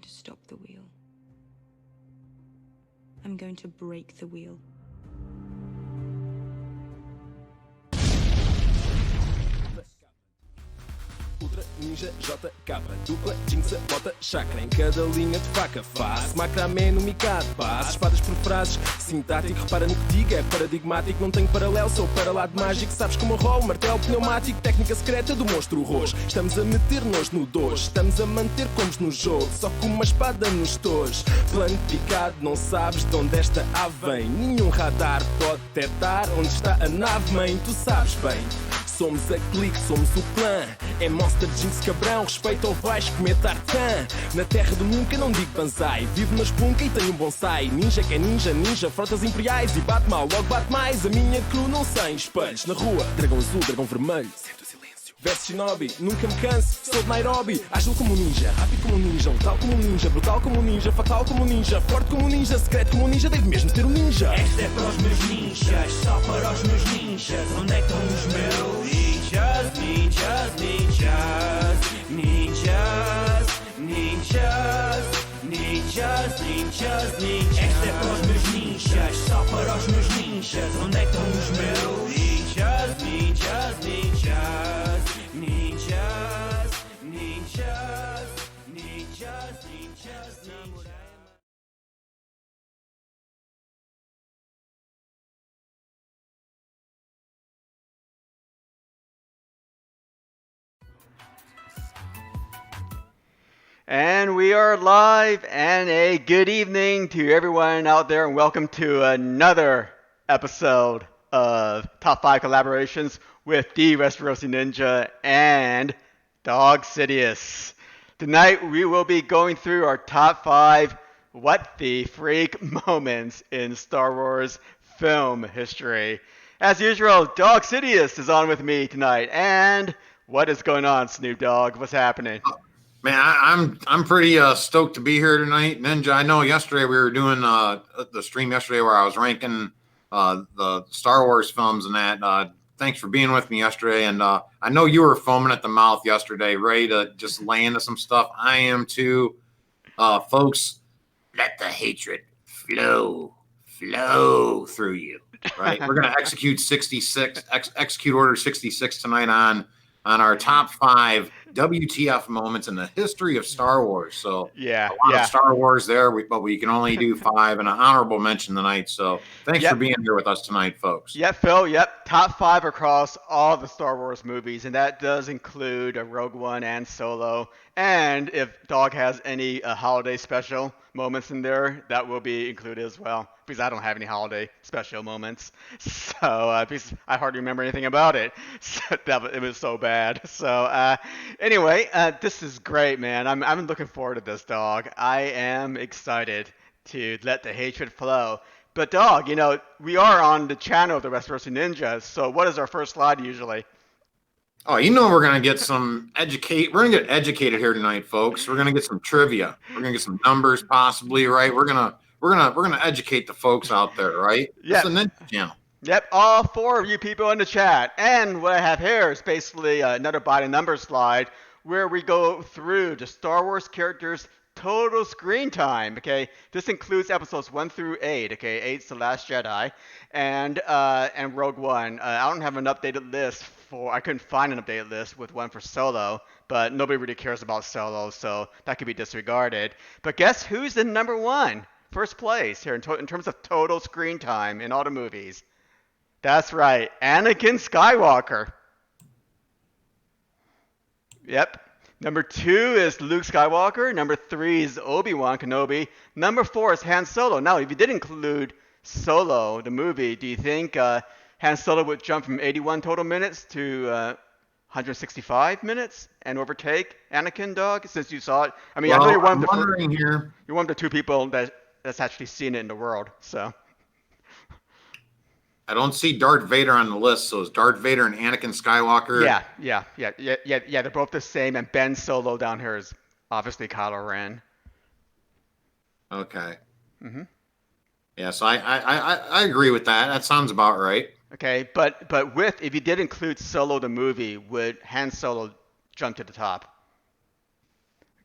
to stop the wheel. I'm going to break the wheel. Ultra Ninja JK, dupla jinxa, bota chakra em cada linha de faca. Faz macramé no micado, base espadas por frases. Sintático, repara no que digo, é paradigmático. Não tenho paralelo, sou para lá de mágico. Sabes como rolo, martelo pneumático. Técnica secreta do monstro roxo. Estamos a meter-nos no dojo, estamos a manter combos no jogo. Só com uma espada nos tojos. Plano picado, não sabes de onde esta ave vem. Nenhum radar pode detectar onde está a nave, mãe, tu sabes bem. Somos a clique, somos o clã. É Monster Jinx cabrão, respeito ao baixo, cometa Artan. Na terra do nunca não digo banzai. Vivo na espunca e tenho um bonsai. Ninja que é ninja, ninja, frotas imperiais. E bate mal, logo bate mais. A minha crew não sem espelhos. Na rua, dragão azul, dragão vermelho. Sento o silêncio. Verso shinobi, nunca me canso. Sou de Nairobi, ágil como um ninja. Rápido como um ninja, letal como um ninja. Brutal como um ninja, fatal como um ninja. Forte como um ninja, secreto como um ninja. Devo mesmo ter um ninja. Esta é para os meus ninjas, só para os meus ninjas. Onde é que estão os meus ninjas, ninjas, ninjas, ninjas, ninjas, ninjas, ninjas, ninjas. Esta é para os meus ninjas, só para os meus ninjas. Onde é que estão os meus ninjas, ninjas, ninjas, ninjas, ninjas, ninjas, ninjas, ninjas. And we are live, and a good evening to everyone out there, and welcome to another episode of Top 5 Collaborations with the Westerosi Ninja and Dawg Sidious. Tonight we will be going through our top 5 what the freak moments in Star Wars film history. As usual, Dawg Sidious is on with me tonight, and what is going on, Snoop Dogg? What's happening? Man, I'm pretty stoked to be here tonight, Ninja. I know yesterday we were doing the stream yesterday where I was ranking the Star Wars films and that. Thanks for being with me yesterday, and I know you were foaming at the mouth yesterday, ready to just lay into some stuff. I am too, folks. Let the hatred flow through you. Right, we're gonna execute execute Order 66 tonight on our top 5 WTF moments in the history of Star Wars. So a lot of Star Wars there, but we can only do 5 and an honorable mention tonight. So thanks for being here with us tonight, folks. Yep, Phil. Yep, top 5 across all the Star Wars movies, and that does include Rogue One and Solo. And if Dawg has any holiday special moments in there, that will be included as well, because I don't have any holiday special moments. So because I hardly remember anything about it. So it was so bad. So anyway, this is great, man. I'm looking forward to this, Dawg. I am excited to let the hatred flow. But Dawg, you know, we are on the channel of the Westerosi Ninjas, so what is our first slide usually? Oh, you know we're gonna get some We're gonna get educated here tonight, folks. We're gonna get some trivia. We're gonna get some numbers, possibly, right? We're gonna educate the folks out there, right? Yeah. It's the Ninja channel. Yep, all 4 of you people in the chat. And what I have here is basically another by the numbers slide where we go through the Star Wars characters' total screen time. Okay, this includes episodes 1 through 8. Okay, 8's The Last Jedi, and Rogue One. I don't have an updated list I couldn't find an updated list with one for Solo, but nobody really cares about Solo, so that could be disregarded. But guess who's in number 1? First place here in terms of total screen time in all the movies. That's right, Anakin Skywalker. Yep. Number 2 is Luke Skywalker. Number 3 is Obi-Wan Kenobi. Number 4 is Han Solo. Now, if you did include Solo, the movie, do you think Han Solo would jump from 81 total minutes to 165 minutes and overtake Anakin, Dawg, since you saw it? I mean, I know you're one of the 2 people that's actually seen it in the world, so. I don't see Darth Vader on the list, so is Darth Vader and Anakin Skywalker? Yeah. They're both the same, and Ben Solo down here is obviously Kylo Ren. Okay. Mm-hmm. Yeah, so I agree with that. That sounds about right. Okay, but if you did include Solo the movie, would Han Solo jump to the top?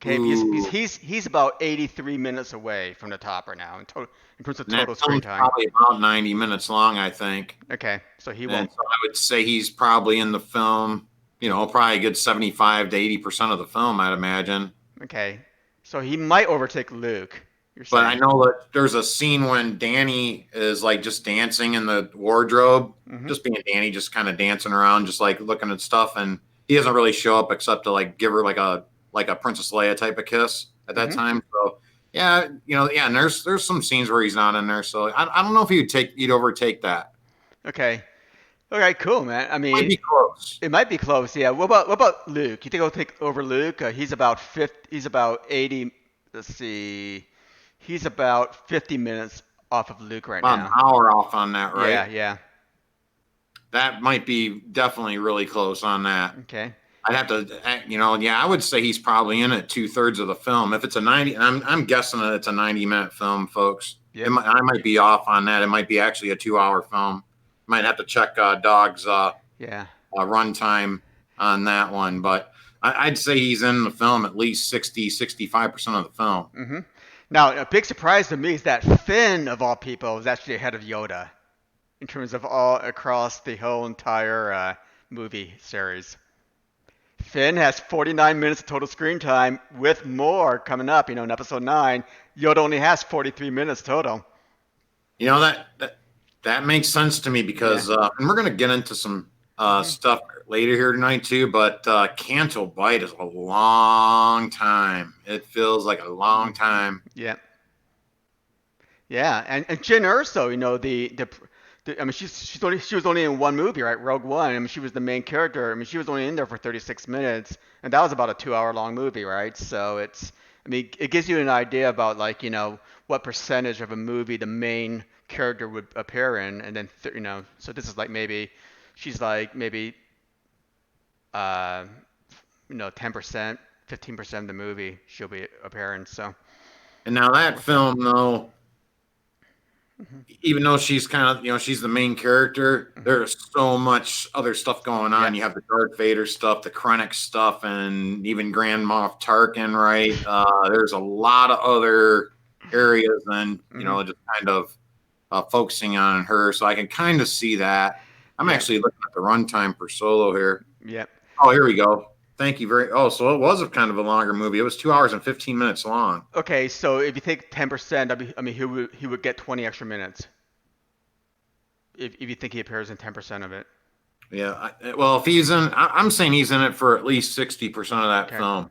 Okay, Ooh. he's about 83 minutes away from the top right now in terms of And that total screen film's time. probably about 90 minutes long, I think. Okay, so he And won't. so I would say he's probably in the film, probably a good 75 to 80% of the film, I'd imagine. Okay, so he might overtake Luke. You're But I saying? know that there's a scene when Danny is like just dancing in the wardrobe, Hmm. just being Danny, just kind of dancing around, just like looking at stuff, and he doesn't really show up except to like give her like a Princess Leia type of kiss at that Hmm. time. So yeah, yeah, and there's some scenes where he's not in there. So I don't know if he'd overtake that. Okay. Okay, cool, man. I Might mean, be close. it might be close. Yeah. What about Luke? You think he'll take over Luke? He's about 50. He's about 80. Let's see. He's about 50 minutes off of Luke right About an now. hour off on that, Yeah. right? Yeah. That might be definitely really close on that. Okay. I'd have to, yeah, I would say he's probably in it 2/3 of the film. If it's a 90, I'm guessing that it's a 90-minute film, folks. Yep. I might be off on that. It might be actually a 2-hour film. Might have to check Dog's Yeah. runtime on that one, but I'd say he's in the film at least 65% of the film. Hmm. Now, a big surprise to me is that Finn, of all people, is actually ahead of Yoda in terms of all across the whole entire movie series. Finn has 49 minutes of total screen time with more coming up. In episode 9, Yoda only has 43 minutes total. That makes sense to me because, and we're going to get into some stuff later here tonight too, but Canto Bite is a long time. It feels like a long time. Yeah. Yeah, and Jyn Erso, I mean, she was only in one movie, right? Rogue One. I mean, she was the main character. I mean, she was only in there for 36 minutes, and that was about a 2-hour long movie, right? So I mean, it gives you an idea about like, what percentage of a movie the main character would appear in, and then so this is like she's like maybe 10%, 15% of the movie she'll be appearing. So. And now that film, though, even though she's kind of, she's the main character, there's so much other stuff going on. Yeah. You have the Darth Vader stuff, the Krennic stuff, and even Grand Moff Tarkin, right? There's a lot of other areas than, just kind of focusing on her. So I can kind of see that. I'm actually looking at the runtime for Solo here. Yep. Oh, here we go. Thank you so it was a kind of a longer movie. It was 2 hours and 15 minutes long. Okay, so if you take 10%, I mean, he would get 20 extra minutes. If you think he appears in 10% of it. Yeah. Well, if he's in, I'm saying he's in it for at least 60% of that film.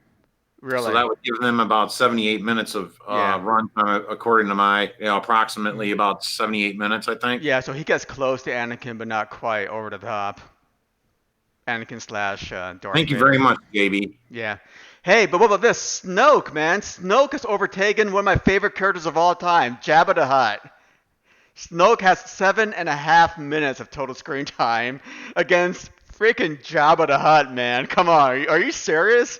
Really? So that would give them about 78 minutes of runtime, according to my, approximately about 78 minutes, I think. Yeah, so he gets close to Anakin, but not quite over the top. Anakin slash Darth Thank you Vader. very much, JB. Yeah. Hey, but what about this? Snoke, man. Snoke has overtaken one of my favorite characters of all time, Jabba the Hutt. Snoke has 7.5 minutes of total screen time against freaking Jabba the Hutt, man. Come on, are you serious?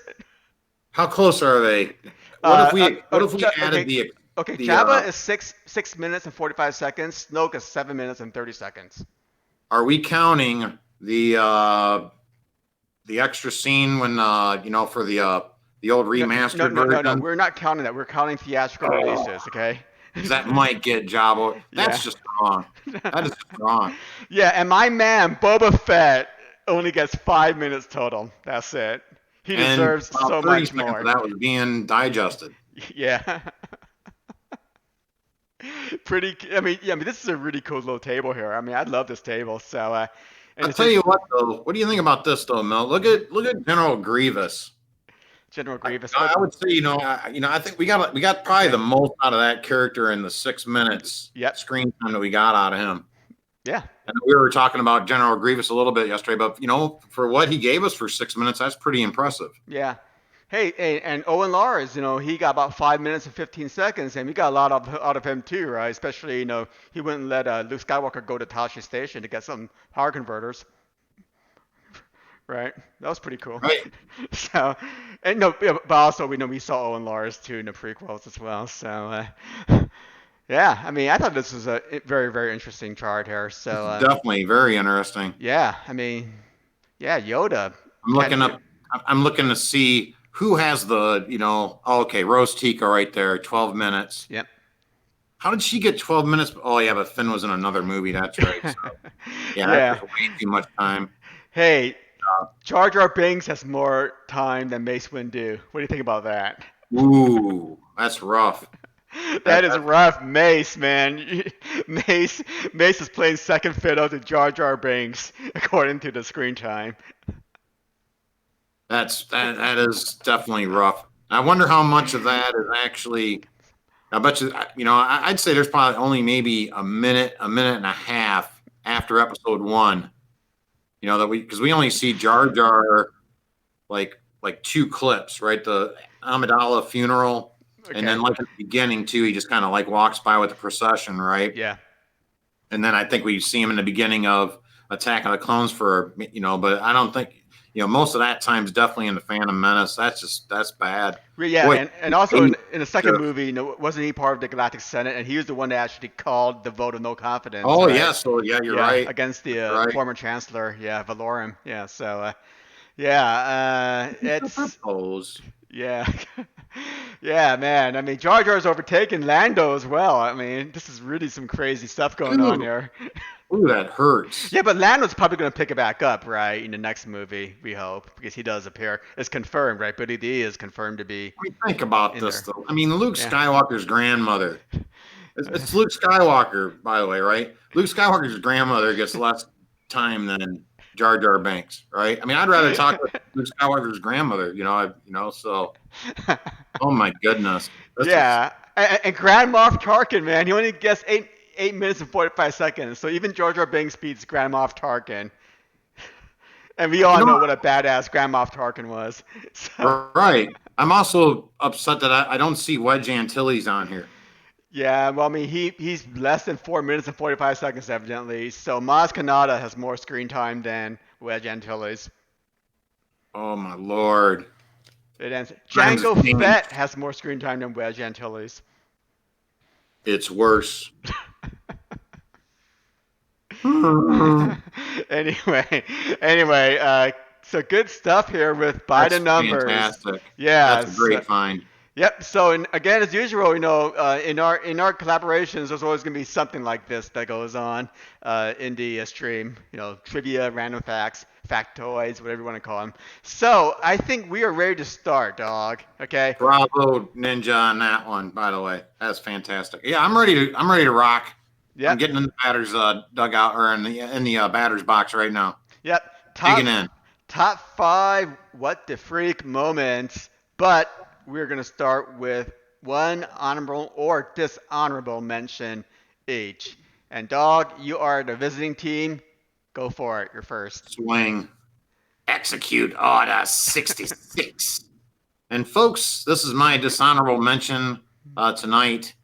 How close are they? What if we added the? Okay, Jabba is 6 minutes and 45 seconds. Snoke is 7 minutes and 30 seconds. Are we counting the extra scene when for the old remastered version? No, we're not counting that. We're counting theatrical releases, okay? That might get Jabba. That's just wrong. That is just wrong. Yeah, and my man Boba Fett only gets 5 minutes total. That's it. He deserves so much more. That was being digested. Yeah. I mean, this is a really cool little table here. I mean, I love this table. So, I'll tell you what, though. What do you think about this, though, Mel? Look at General Grievous. General Grievous. I would say, I think we got probably the most out of that character in the 6 minutes screen time that we got out of him. Yeah. And we were talking about General Grievous a little bit yesterday, but for what he gave us for 6 minutes, that's pretty impressive. Yeah. Hey, and Owen Lars, he got about 5 minutes and 15 seconds, and we got a lot out of him too, right? Especially, he wouldn't let Luke Skywalker go to Tashi Station to get some power converters. Right, that was pretty cool. Right. So, but also we saw Owen Lars too in the prequels as well. So, yeah, I mean, I thought this was a very, very interesting chart here. So definitely very interesting. Yeah, I mean, yeah, Yoda. I'm looking to see who has the, okay, Rose Tico right there, 12 minutes. Yep. How did she get 12 minutes? Oh, yeah, but Finn was in another movie. That's right. So, yeah, Yeah. that's way too much time. Hey, Jar Jar Binks has more time than Mace Windu. What do you think about that? Ooh, that's rough. That is rough, Mace, man. Mace is playing second fiddle to Jar Jar Binks, according to the screen time. That is definitely rough. I wonder how much of that is actually. I bet you, I'd say there's probably only maybe a minute and a half after episode 1. Because we only see Jar Jar like 2 clips, right? The Amidala funeral, and then like at the beginning too, he just kind of like walks by with the procession, right? Yeah. And then I think we see him in the beginning of Attack of the Clones but I don't think. Most of that time is definitely in the Phantom Menace. That's bad. Yeah, Boy, and also in the second movie, wasn't he part of the Galactic Senate? And he was the one that actually called the vote of no confidence. Oh, right? yeah. So, yeah, you're right. Against the right. former Chancellor, Valorum. Yeah, so, it's... Propose. Yeah. Yeah, man. I mean, Jar Jar's overtaken Lando as well. I mean, this is really some crazy stuff going on here. Ooh, that hurts. Yeah, but Lando's probably going to pick it back up, right, in the next movie, we hope, because he does appear. It's confirmed, right? Billy Dee is confirmed to be. I mean, think about this, there. though. I mean, Luke Skywalker's grandmother. It's Luke Skywalker, by the way, right? Luke Skywalker's grandmother gets less time than Jar Jar Binks, right? I mean, I'd rather talk with Luke Skywalker's grandmother, so. Oh, my goodness. And Grand Moff Tarkin, man, he only gets 8 minutes and 45 seconds. So even Jar Jar Binks beats Grand Moff Tarkin. And we all know what a badass Grand Moff Tarkin was. So. Right. I'm also upset that I don't see Wedge Antilles on here. Yeah, well, I mean, he's less than 4 minutes and 45 seconds, evidently. So Maz Kanata has more screen time than Wedge Antilles. Oh, my Lord. It ends. Jango Fett has more screen time than Wedge Antilles. It's worse. Anyway, so good stuff here with Biden numbers. Fantastic. Yeah, that's a great find. Yep. So again, as usual, in our collaborations, there's always going to be something like this that goes on in the stream. Trivia, random facts, factoids, whatever you want to call them. So I think we are ready to start, Dog. Okay. Bravo, Ninja, on that one. By the way, that's fantastic. Yeah, I'm ready to rock. Yeah. I'm getting in the batter's dugout or in the batter's box right now. Yep. Digging in. Top 5 what the freak moments, but we're going to start with one honorable or dishonorable mention each. And Dog, you are the visiting team. Go for it. You're first. Swing. Execute Order 66. And folks, this is my dishonorable mention tonight.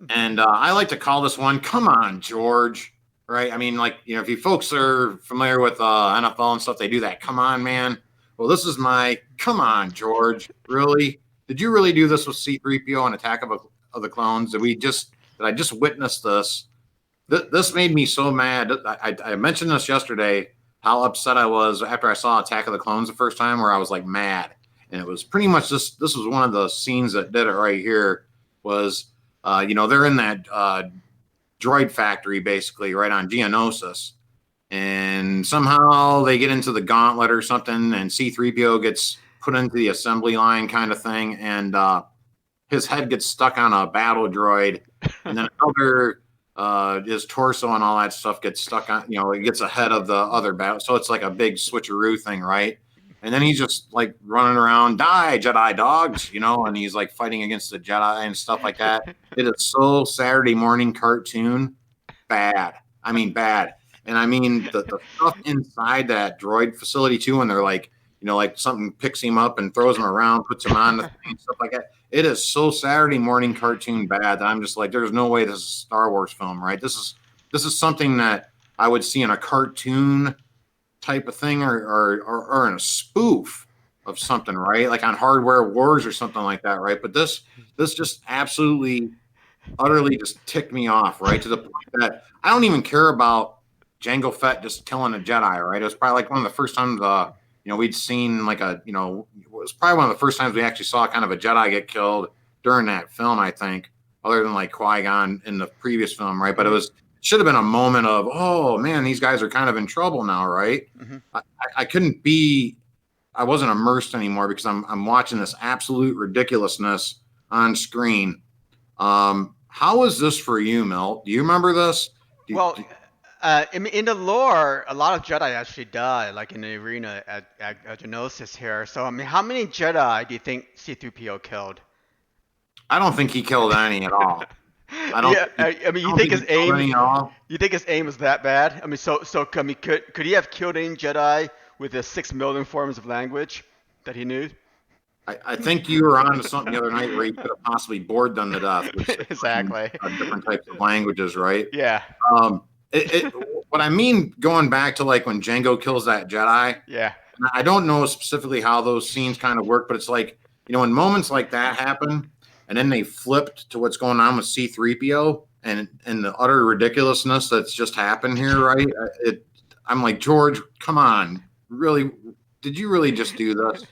And I like to call this one, Come On, George. Right? I mean, if you folks are familiar with NFL and stuff, they do that. Come on, man. Well, this is my Come On, George. Really? Did you really do this with C-3PO on Attack of the Clones? Did I just witness this? This made me so mad. I mentioned this yesterday, how upset I was after I saw Attack of the Clones the first time, where I was like mad. And it was pretty much this was one of the scenes that did it right here was, they're in that droid factory, basically, right on Geonosis. And somehow they get into the gauntlet or something, and C-3PO gets put into the assembly line kind of thing, and his head gets stuck on a battle droid, and then his torso and all that stuff gets stuck on, it gets ahead of the other battle. So it's like a big switcheroo thing, right? And then he's just like running around, die, Jedi dogs, and he's like fighting against the Jedi and stuff like that. It is so Saturday morning cartoon bad. I mean, bad. And I mean, the stuff inside that droid facility too, when they're like, like something picks him up and throws him around, puts him on the thing and stuff like that. It is so Saturday morning cartoon bad that I'm just like, there's no way this is a Star Wars film, right? This is something that I would see in a cartoon type of thing or in a spoof of something, right? Like on Hardware Wars or something like that, right? But this just absolutely, utterly just ticked me off, right? To the point that I don't even care about Jango Fett just killing a Jedi, right? It was probably like one of the first times we'd seen like it was probably one of the first times we actually saw kind of a Jedi get killed during that film, I think, other than like Qui-Gon in the previous film, right? But it should have been a moment of, oh man, these guys are kind of in trouble now, right? Mm-hmm. I wasn't immersed anymore because I'm watching this absolute ridiculousness on screen. How is this for you, Milt? Do you remember this? In the lore, a lot of Jedi actually die, like in the arena at Geonosis here. So, I mean, how many Jedi do you think C-3PO killed? I don't think he killed any at all. You think his aim is that bad? I mean, could he have killed any Jedi with the 6 million forms of language that he knew? I think you were on to something the other night where you could have possibly bored them to death. Exactly. Different types of languages, right? Yeah. What I mean, going back to like when Jango kills that Jedi. Yeah. I don't know specifically how those scenes kind of work, but it's like, when moments like that happen, and then they flipped to what's going on with C-3PO and the utter ridiculousness that's just happened here, right? I'm like, George, come on, really? Did you really just do this?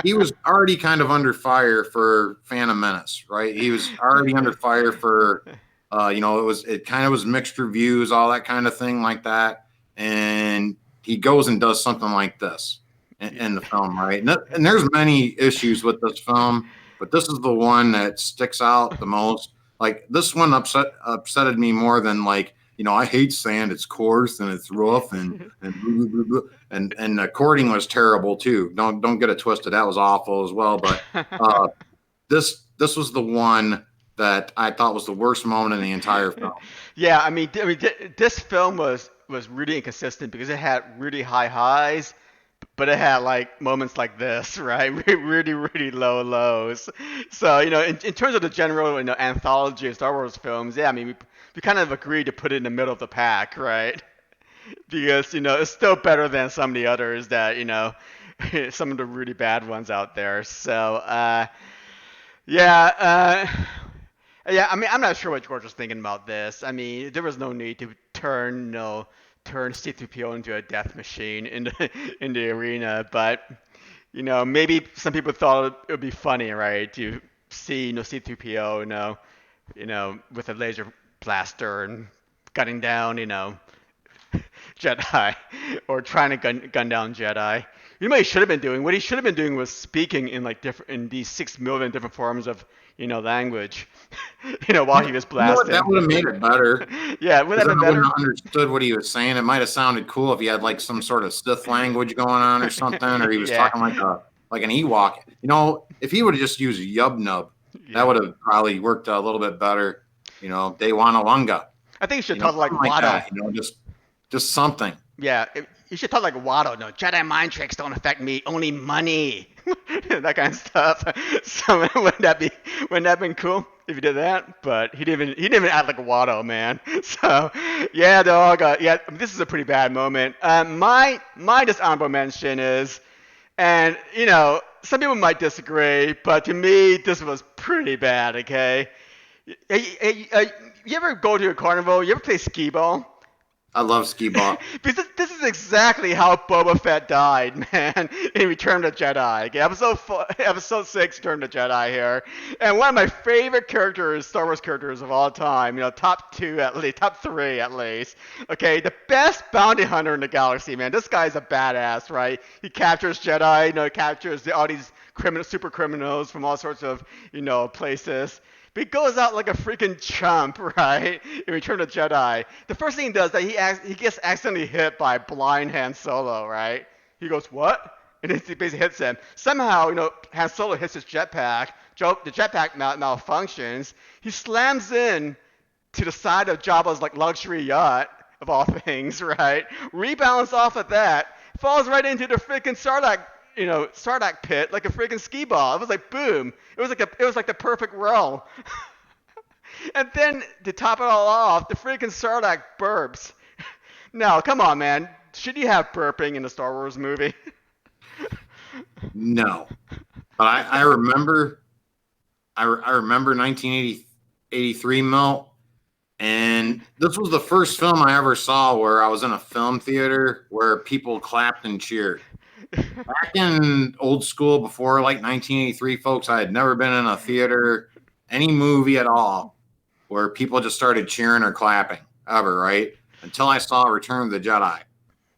He was already kind of under fire for Phantom Menace, right? He was already under fire for, it kind of was mixed reviews, all that kind of thing like that. And he goes and does something like this in the film, right? And there's many issues with this film, but this is the one that sticks out the most. Like this one upsetted me more than like, I hate sand. It's coarse and it's rough and the cording was terrible too. Don't get it twisted. That was awful as well. But this was the one that I thought was the worst moment in the entire film. Yeah, I mean, this film was really inconsistent because it had really high highs, but it had like moments like this, right? Really, really low lows. So in terms of the general anthology of Star Wars films, yeah, I mean we kind of agreed to put it in the middle of the pack, right? Because it's still better than some of the others that some of the really bad ones out there. So yeah. I mean, I'm not sure what George was thinking about this. I mean, there was no need to turn C-3PO into a death machine in the arena, but maybe some people thought it would be funny, right, to see C-3PO, with a laser blaster and gunning down, Jedi, or trying to gun down Jedi. What he should have been doing? What he should have been doing was speaking in these 6 million different forms of language, while he was blasting. That would have made it better. Yeah, would that have been better? I wouldn't have understood what he was saying. It might have sounded cool if he had like some sort of Sith language going on or something, or he was talking like an Ewok. If he would have just used Yub Nub, that would have probably worked a little bit better. Dewanawanga. I think you should talk like Watto. Just something. Yeah, you should talk like Watto. No, Jedi mind tricks don't affect me. Only money. That kind of stuff. So wouldn't that been cool if you did that? But he didn't even act like Watto, man. So yeah, dog. This is a pretty bad moment. My just honorable mention is, and some people might disagree, but to me this was pretty bad. Okay. You ever go to a carnival? You ever play skee ball? I love skee ball. Because this is exactly how Boba Fett died, man, in Return of the Jedi. Okay, episode 6, Return of the Jedi here. And one of my favorite characters, Star Wars characters of all time, top 3 at least. Okay, the best bounty hunter in the galaxy, man. This guy's a badass, right? He captures Jedi, captures all these super criminals from all sorts of, places. But he goes out like a freaking chump, right? In Return of the Jedi. The first thing he does is that he gets accidentally hit by blind Han Solo, right? He goes, what? And he basically hits him. Somehow, Han Solo hits his jetpack. The jetpack malfunctions. He slams in to the side of Jabba's luxury yacht, of all things, right? Rebounds off of that. Falls right into the freaking Sarlacc pit like a freaking skee ball. It was like boom. It was like the perfect roll. And then to top it all off, the freaking Sarlacc burps. Now, come on, man. Should you have burping in a Star Wars movie? No. But I remember 1983 Mel, And this was the first film I ever saw where I was in a film theater where people clapped and cheered. Back in old school, before like 1983, folks, I had never been in a theater, any movie at all, where people just started cheering or clapping ever, right? Until I saw Return of the Jedi.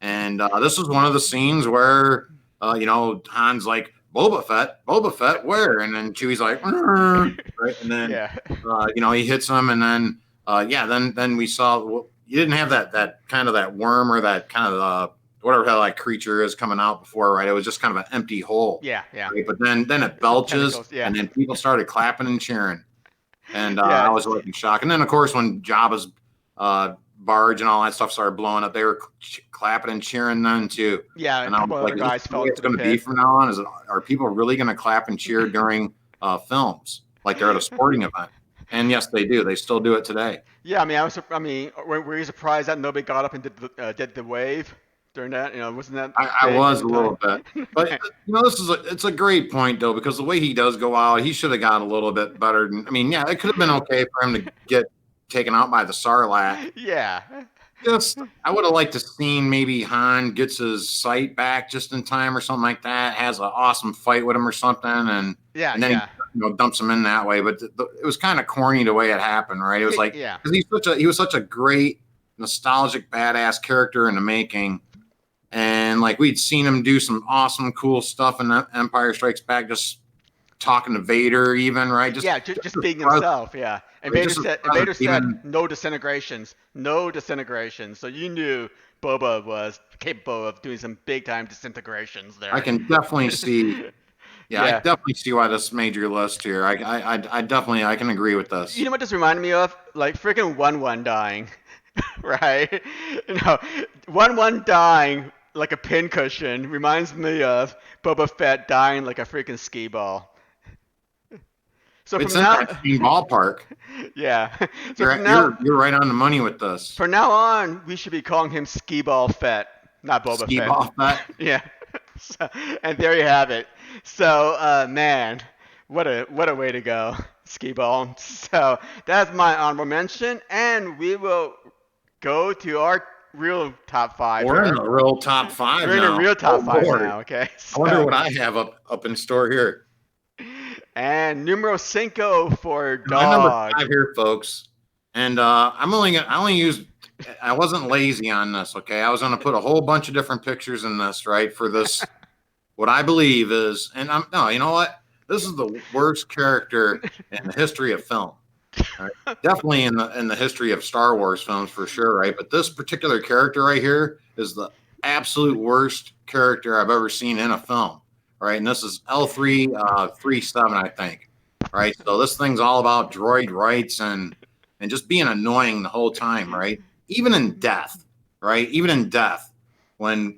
And this was one of the scenes where, Han's like, Boba Fett, where? And then Chewie's like, right? And then, Yeah. He hits him. And then, then we saw, well, you didn't have that kind of that worm or that kind of, whatever hell that creature is coming out before, right? It was just kind of an empty hole. Yeah. Right? But then it belches, Yeah. and then people started clapping and cheering. And Yeah. I was like in shock. And then, of course, when Jabba's barge and all that stuff started blowing up, they were clapping and cheering then too. Yeah, And I was like, guys is this the fell way it's into the going to be pit. from now on? Are people really going to clap and cheer during films like they're at a sporting event? And yes, they do. They still do it today. Yeah, I mean, were you surprised that nobody got up and did the wave during that? Wasn't that? I big was at a the little time? bit, but it's a great point though, because the way he does go out, he should have got a little bit better. I mean, yeah, it could have been okay for him to get taken out by the Sarlacc. Yeah. I would have liked to seen maybe Han gets his sight back just in time or something like that, has an awesome fight with him or something, and Yeah. then Yeah. he dumps him in that way. But it was kind of corny the way it happened, right? It was like, Yeah. because he was such a great nostalgic badass character in the making, and like we'd seen him do some awesome cool stuff in Empire Strikes Back, just talking to Vader, even, right? Just being himself, yeah. And Vader just said no disintegrations. So you knew Boba was capable of doing some big time disintegrations there. I can definitely see. Yeah, I Yeah. definitely see why this made your list here. I definitely can agree with this. You know what this reminded me of? Like freaking 1-1 dying, right? 1-1 dying like a pincushion reminds me of Boba Fett dying like a freaking skee ball. So It's from in now, that same ballpark. yeah. So You're right on the money with this. from now on, we should be calling him Skee Ball Fett, not Boba Ski Fett. ball Fett. Yeah. So, and there you have it. So, man, what a way to go, Skee Ball. So that's my honorable mention, and we will go to our real top five. We're in here. the real top five We're in now. the real top Oh, five Lord. now. Okay. I wonder So- what I have up in store here. And numero cinco for My number Dog. 5 here, folks. And I only used. I wasn't lazy on this. Okay, I was going to put a whole bunch of different pictures in this, right, for this. What I believe is, and you know what? This is the worst character in the history of film. Right? Definitely in the history of Star Wars films for sure, right? But this particular character right here is the absolute worst character I've ever seen in a film, right? And this is L337, I think, right? So this thing's all about droid rights and just being annoying the whole time, right? Even in death, right? Even in death. When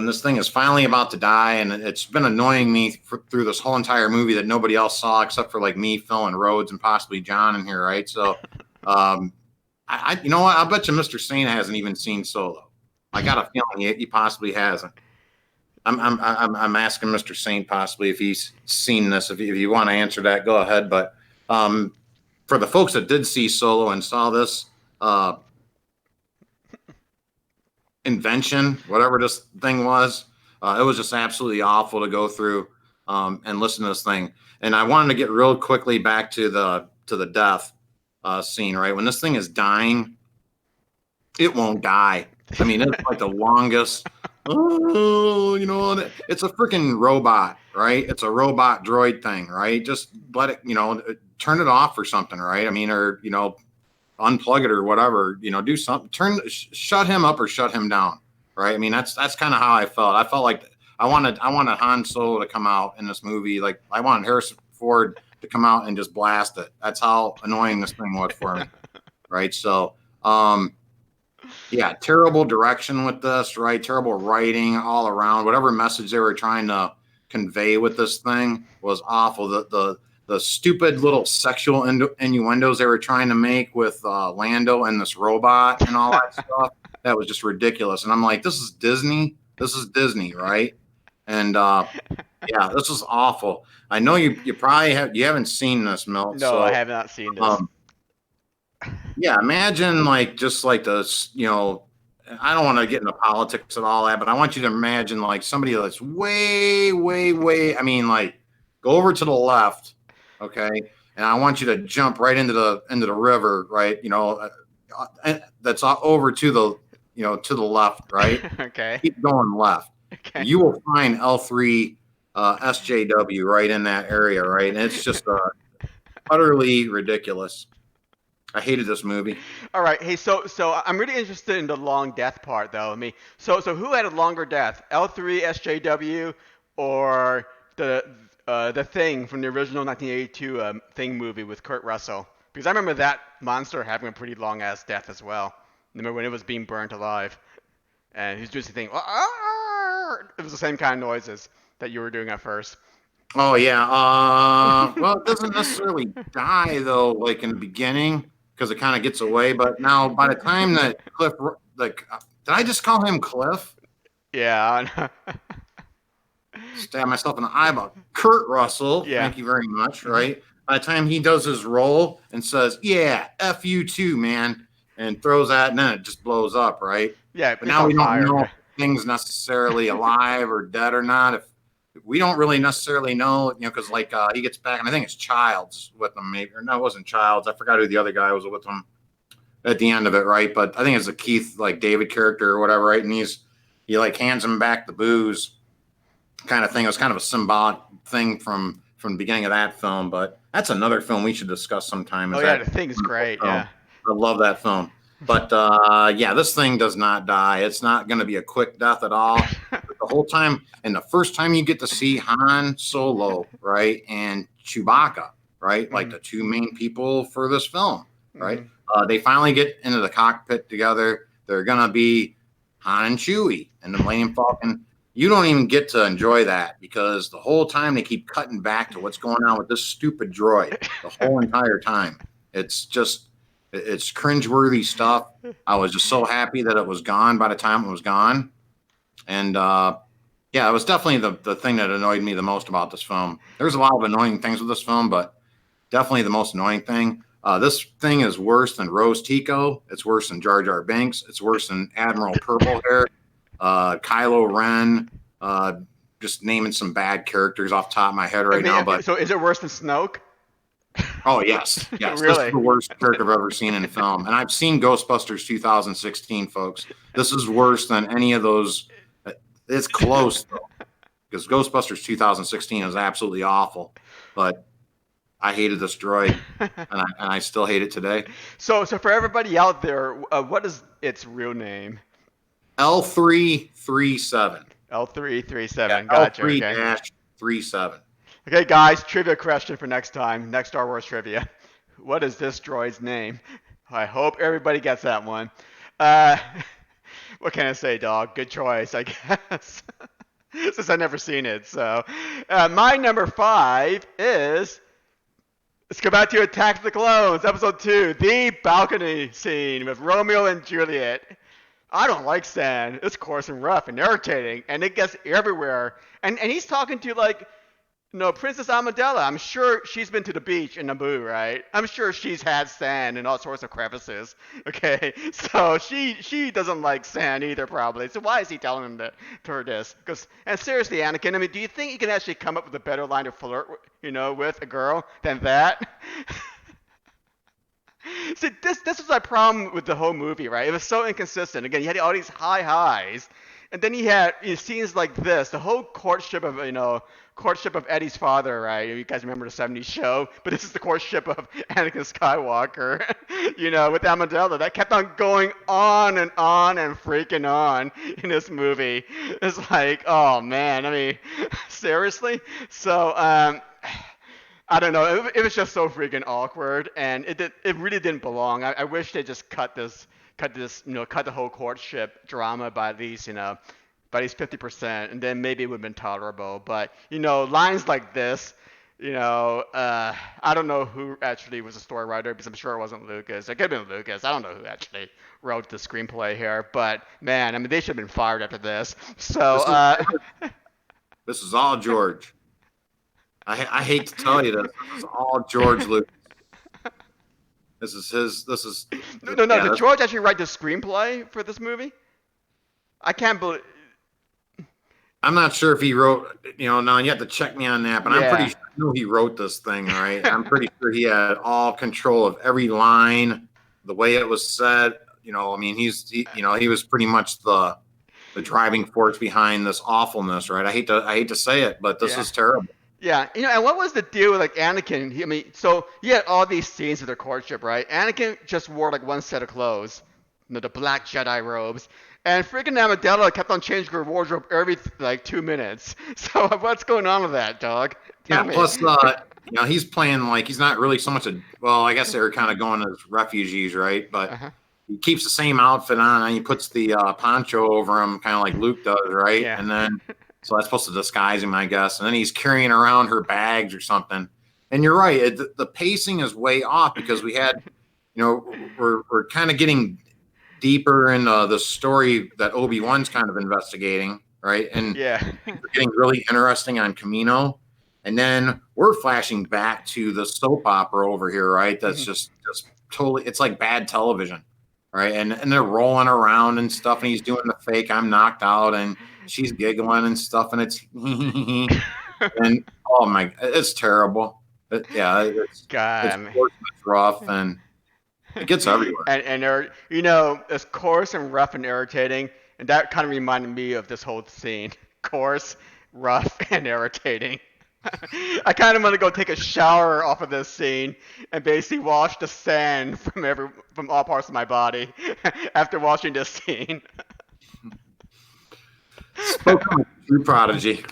this thing is finally about to die, and it's been annoying me through this whole entire movie that nobody else saw except for like me, Phil, and Rhodes, and possibly John in here, right? So, you know what? I'll bet you Mr. Sane hasn't even seen Solo. I got a feeling he possibly hasn't. I'm asking Mr. Sane possibly if he's seen this. If you want to answer that, go ahead. But for the folks that did see Solo and saw this. Invention, whatever this thing was, it was just absolutely awful to go through and listen to this thing. And I wanted to get real quickly back to the death scene, right? When this thing is dying, it won't die. I mean, it's like the longest. It's a freaking robot, right? It's a robot droid thing, right? Just let it, turn it off or something, right? I mean, or unplug it or whatever, do something, shut him up or shut him down. Right. I mean, that's kind of how I felt. I felt like I wanted Han Solo to come out in this movie. Like I wanted Harrison Ford to come out and just blast it. That's how annoying this thing was for me. Right. So, yeah, terrible direction with this, right? Terrible writing all around. Whatever message they were trying to convey with this thing was awful. The stupid little sexual innuendos they were trying to make with Lando and this robot and all that stuff, that was just ridiculous. And I'm like, this is Disney. This is Disney, right? And yeah, this is awful. I know you probably haven't seen this, Milt. No, so, I have not seen this. Yeah, imagine like just like this, I don't want to get into politics and all that, but I want you to imagine like somebody that's way, way, way. I mean, like go over to the left, okay, and I want you to jump right into the river, right? That's over to the left, right? Okay. Keep going left. Okay. You will find L3 SJW right in that area, right? And it's just utterly ridiculous. I hated this movie. All right. Hey, so I'm really interested in the long death part, though. I mean, so who had a longer death, L3 SJW or the Thing from the original 1982 Thing movie with Kurt Russell? Because I remember that monster having a pretty long ass death as well. Remember when it was being burnt alive, and he's doing the thing. It was the same kind of noises that you were doing at first. Oh yeah. Well, it doesn't necessarily die though, like in the beginning, because it kind of gets away. But now, by the time that Cliff, like, did I just call him Cliff? Yeah. Stab myself in the eyeball. Kurt Russell. Yeah. Thank you very much. Right. By the time he does his roll and says, "Yeah, F you too, man," and throws that, and then it just blows up. Right. Yeah. But now we don't know if things necessarily alive or dead or not. If we don't really necessarily know, because like he gets back, and I think it's Childs with him, maybe, or no, it wasn't Childs. I forgot who the other guy was with him at the end of it, right? But I think it's a Keith, like David character or whatever, right? And he like hands him back the booze, kind of thing. It was kind of a symbolic thing from the beginning of that film. But that's another film we should discuss sometime. Oh yeah, the Thing's great. Yeah, I love that film. But yeah, this thing does not die. It's not going to be a quick death at all. The whole time, and the first time you get to see Han Solo, right, and Chewbacca, right, like the two main people for this film, right? They finally get into the cockpit together. They're going to be Han and Chewie and the Millennium Falcon. You don't even get to enjoy that because the whole time they keep cutting back to what's going on with this stupid droid the whole entire time. It's cringeworthy stuff. I was just so happy that it was gone by the time it was gone. And yeah, it was definitely the thing that annoyed me the most about this film. There's a lot of annoying things with this film, but definitely the most annoying thing. This thing is worse than Rose Tico. It's worse than Jar Jar Binks. It's worse than Admiral Purple Hair, Kylo Ren. Just naming some bad characters off the top of my head right now. But so is it worse than Snoke? Oh yes. Really? This is the worst character I've ever seen in film, and I've seen Ghostbusters 2016, folks. This is worse than any of those. It's close though, because Ghostbusters 2016 is absolutely awful, but I hated this droid, and I still hate it today. So for everybody out there, what is its real name? L337. L337. Yeah, Gotcha. L3-37. Okay, guys, trivia question for next time. Next Star Wars trivia. What is this droid's name? I hope everybody gets that one. What can I say, dog? Good choice, I guess. Since I've never seen it. So, my number 5 is. Let's go back to Attack of the Clones, Episode 2, the balcony scene with Romeo and Juliet. I don't like sand. It's coarse and rough and irritating, and it gets everywhere. And he's talking to, like, Princess Amidala. I'm sure she's been to the beach in Naboo, right? I'm sure she's had sand and all sorts of crevices. Okay, so she doesn't like sand either, probably. So why is he telling him to her this? And seriously, Anakin, I mean, do you think you can actually come up with a better line to flirt, with a girl than that? See, this was my problem with the whole movie, right? It was so inconsistent. Again, you had all these high highs, and then you had scenes like this. The whole courtship of Eddie's father, right? You guys remember the '70s show, but this is the courtship of Anakin Skywalker, with Amidala. That kept on going on and freaking on in this movie. It's like, oh man, I mean, seriously. So, I don't know. It was just so freaking awkward, and it really didn't belong. I wish they just cut the whole courtship drama by at least 50%, and then maybe it would have been tolerable. But lines like this, I don't know who actually was a story writer, because I'm sure it wasn't Lucas. It could have been Lucas. I don't know who actually wrote the screenplay here, but man, I mean, they should have been fired after this. So this is all George. I hate to tell you this. This is all George Lucas. This is his. This is No. yeah, Did George actually write the screenplay for this movie? I can't believe. I'm not sure if he wrote. Now you have to check me on that, but I'm pretty Yeah. sure I know he wrote this thing. All right, I'm pretty sure he had all control of every line, the way it was said. I mean, he was pretty much the driving force behind this awfulness, right? I hate to say it, but this Yeah. is terrible. Yeah, and what was the deal with like Anakin? So he had all these scenes of their courtship, right? Anakin just wore like one set of clothes, the black Jedi robes, and freaking Amidala kept on changing her wardrobe every like 2 minutes. So what's going on with that, dog? Tell me. Plus, he's playing like he's not really so much I guess they were kind of going as refugees, right? But Uh-huh. he keeps the same outfit on and he puts the poncho over him, kind of like Luke does, right? Yeah. And then, so that's supposed to disguise him, I guess. And then he's carrying around her bags or something. And you're right, the pacing is way off because we had, we're kind of getting deeper in the story that Obi-Wan's kind of investigating, right? And Yeah. we're getting really interesting on Camino. And then we're flashing back to the soap opera over here, right? That's just totally, it's like bad television, right? And they're rolling around and stuff, and he's doing the fake "I'm knocked out," and she's giggling and stuff, and it's and oh my, it's terrible. It's God. coarse, it's rough, and it gets everywhere. And they're, it's coarse and rough and irritating, and that kind of reminded me of this whole scene. Coarse, rough, and irritating. I kind of want to go take a shower off of this scene and basically wash the sand from all parts of my body after watching this scene. Spoken like a true prodigy.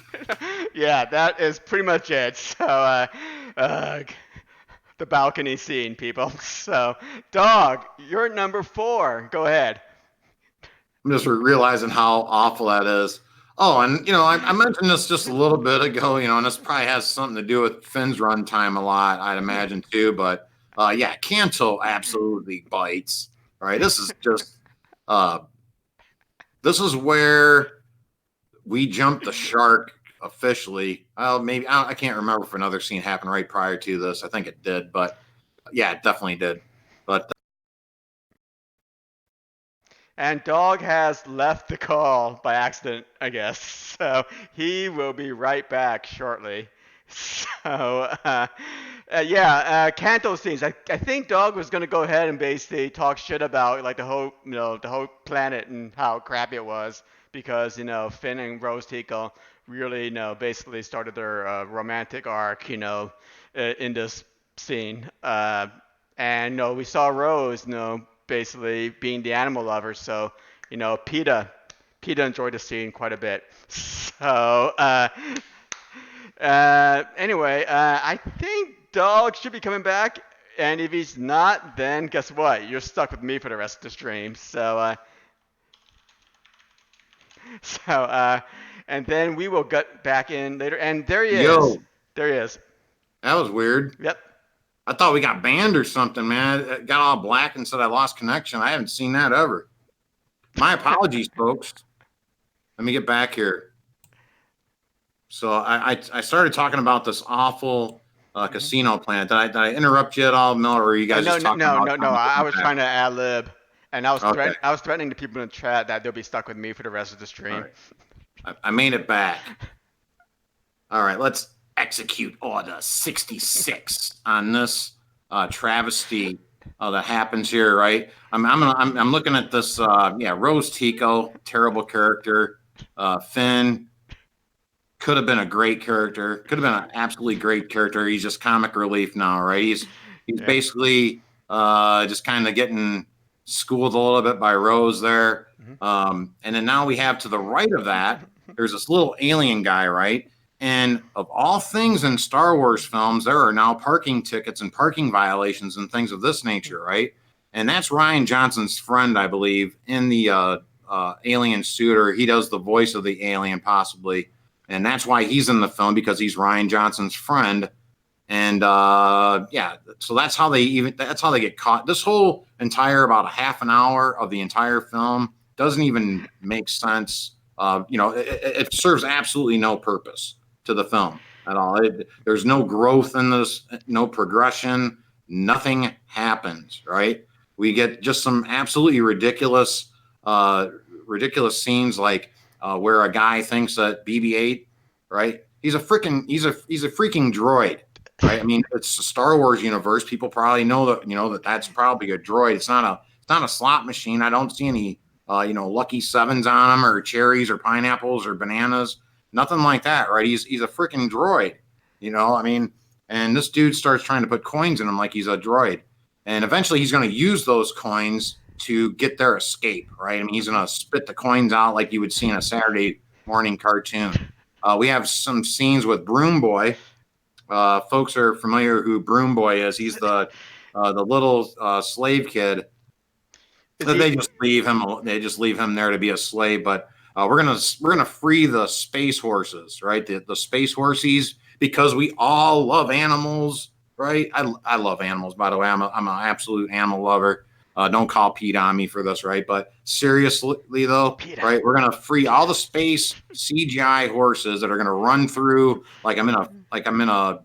Yeah, that is pretty much it. So, the balcony scene, people. So, Dog, you're number 4. Go ahead. I'm just realizing how awful that is. Oh, and I mentioned this just a little bit ago, and this probably has something to do with Finn's runtime a lot, I'd imagine too. But Canto absolutely bites. All right, this is just this is where we jumped the shark officially. Maybe I can't remember if another scene happened right prior to this. I think it did, but yeah, it definitely did. But And Dog has left the call by accident, I guess. So he will be right back shortly. So, Kanto scenes. I think Dog was gonna go ahead and basically talk shit about like the whole planet and how crappy it was because Finn and Rose Tico really basically started their romantic arc in this scene. And we saw Rose basically being the animal lover. So, PETA enjoyed the scene quite a bit. So, anyway, I think Dog should be coming back. And if he's not, then guess what? You're stuck with me for the rest of the stream. So, and then we will get back in later. And there he is. Yo. There he is. that was weird. Yep. I thought we got banned or something, man. It got all black and said I lost connection. I haven't seen that ever. My apologies, folks. Let me get back here. So I started talking about this awful casino planet. Did I interrupt you at all, Miller? Or are you guys just talking about? No. I was trying to ad lib, and I was Okay. I was threatening the people in the chat that they'll be stuck with me for the rest of the stream. All right. I made it back. All right, let's execute Order 66 on this travesty that happens here. Right, I'm looking at this. Rose Tico, terrible character. Finn could have been a great character. Could have been an absolutely great character. He's just comic relief now, right? He's basically just kind of getting schooled a little bit by Rose there. And then now we have to the right of that, there's this little alien guy, right? And of all things in Star Wars films, there are now parking tickets and parking violations and things of this nature, right? And that's Ryan Johnson's friend, I believe, in the alien suit, or he does the voice of the alien possibly. And that's why he's in the film, because he's Ryan Johnson's friend. And so that's how they get caught. This whole entire about a half an hour of the entire film doesn't even make sense. It serves absolutely no purpose to the film at all. There's no growth in this, no progression. nothing happens, right? We get just some absolutely ridiculous scenes like where a guy thinks that BB-8, right? He's a freaking droid, right? I mean, it's a Star Wars universe. People probably know that that's probably a droid. It's not a slot machine. I don't see any lucky sevens on them or cherries or pineapples or bananas. Nothing like that, right? He's a freaking droid, I mean, and this dude starts trying to put coins in him like he's a droid. And eventually he's going to use those coins to get their escape, right? I mean, he's going to spit the coins out like you would see in a Saturday morning cartoon. We have some scenes with Broom Boy. Folks are familiar who Broom Boy is. He's the little slave kid. They just leave him. They just leave him there to be a slave. But we're gonna free the space horses, right? The space horses, because we all love animals, right? I love animals, by the way. I'm an absolute animal lover. Don't call Pete on me for this, right? But seriously though, Peter. Right? We're gonna free all the space CGI horses that are gonna run through like I'm in a.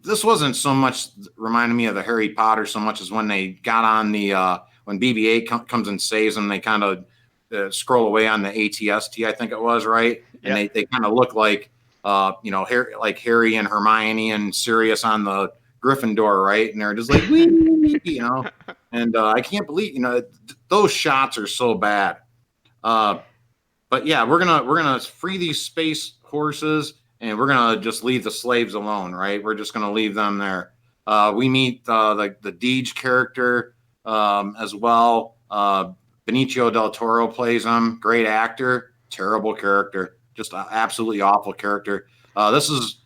This wasn't so much reminding me of the Harry Potter so much as when they got on the when BB-8 comes and saves them, they kind of scroll away on the ATST, I think it was, right? And they kind of look like Harry and Hermione and Sirius on the Gryffindor, right? And they're just like, wee, and I can't believe, those shots are so bad. But yeah, we're gonna free these space horses, and we're gonna just leave the slaves alone, right? We're just gonna leave them there. We meet the Deej character as well. Benicio del Toro plays him. Great actor, terrible character, just an absolutely awful character. This is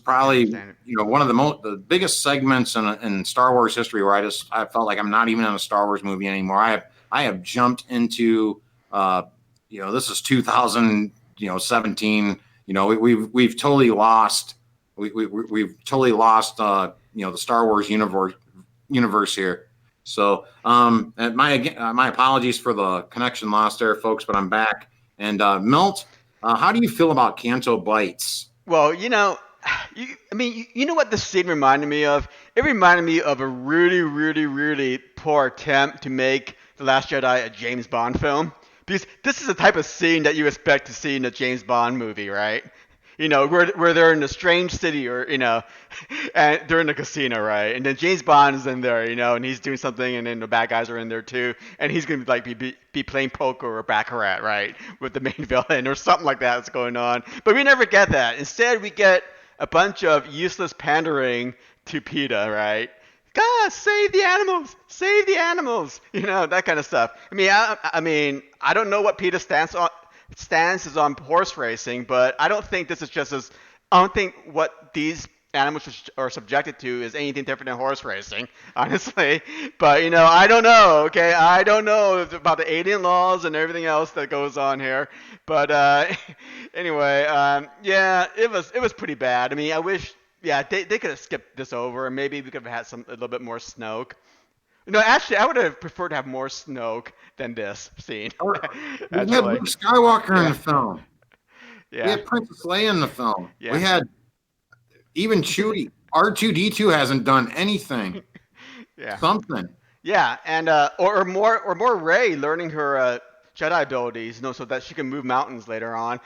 probably one of the biggest segments in Star Wars history where I felt like I'm not even in a Star Wars movie anymore. I have jumped into this is 2017. We've totally lost we've totally lost the Star Wars universe here. So my apologies for the connection loss there, folks, but I'm back. And Milt, how do you feel about Canto Bites? Well, you know what this scene reminded me of? It reminded me of a really, really, really poor attempt to make The Last Jedi a James Bond film. Because this is the type of scene that you expect to see in a James Bond movie, right? Where they're in a strange city, or and they're in a casino, right? And then James Bond is in there, and he's doing something, and then the bad guys are in there too, and he's gonna be playing poker or baccarat, right, with the main villain or something like that that's going on. But we never get that. Instead, we get a bunch of useless pandering to PETA, right? God, save the animals! Save the animals! That kind of stuff. I don't know what PETA's stance is on horse racing, but I don't think I don't think what these animals are subjected to is anything different than horse racing, honestly. But I don't know. Okay, I don't know about the alien laws and everything else that goes on here. But anyway, yeah, it was pretty bad. I wish. Yeah, they could have skipped this over, and maybe we could have had a little bit more Snoke. No, actually, I would have preferred to have more Snoke than this scene. We had Luke Skywalker in the film. Yeah. We had Princess Leia in the film. Yeah. We had even Chewie. R2-D2 hasn't done anything. Yeah. Something. Yeah, and or more Rey learning her Jedi abilities, so that she can move mountains later on.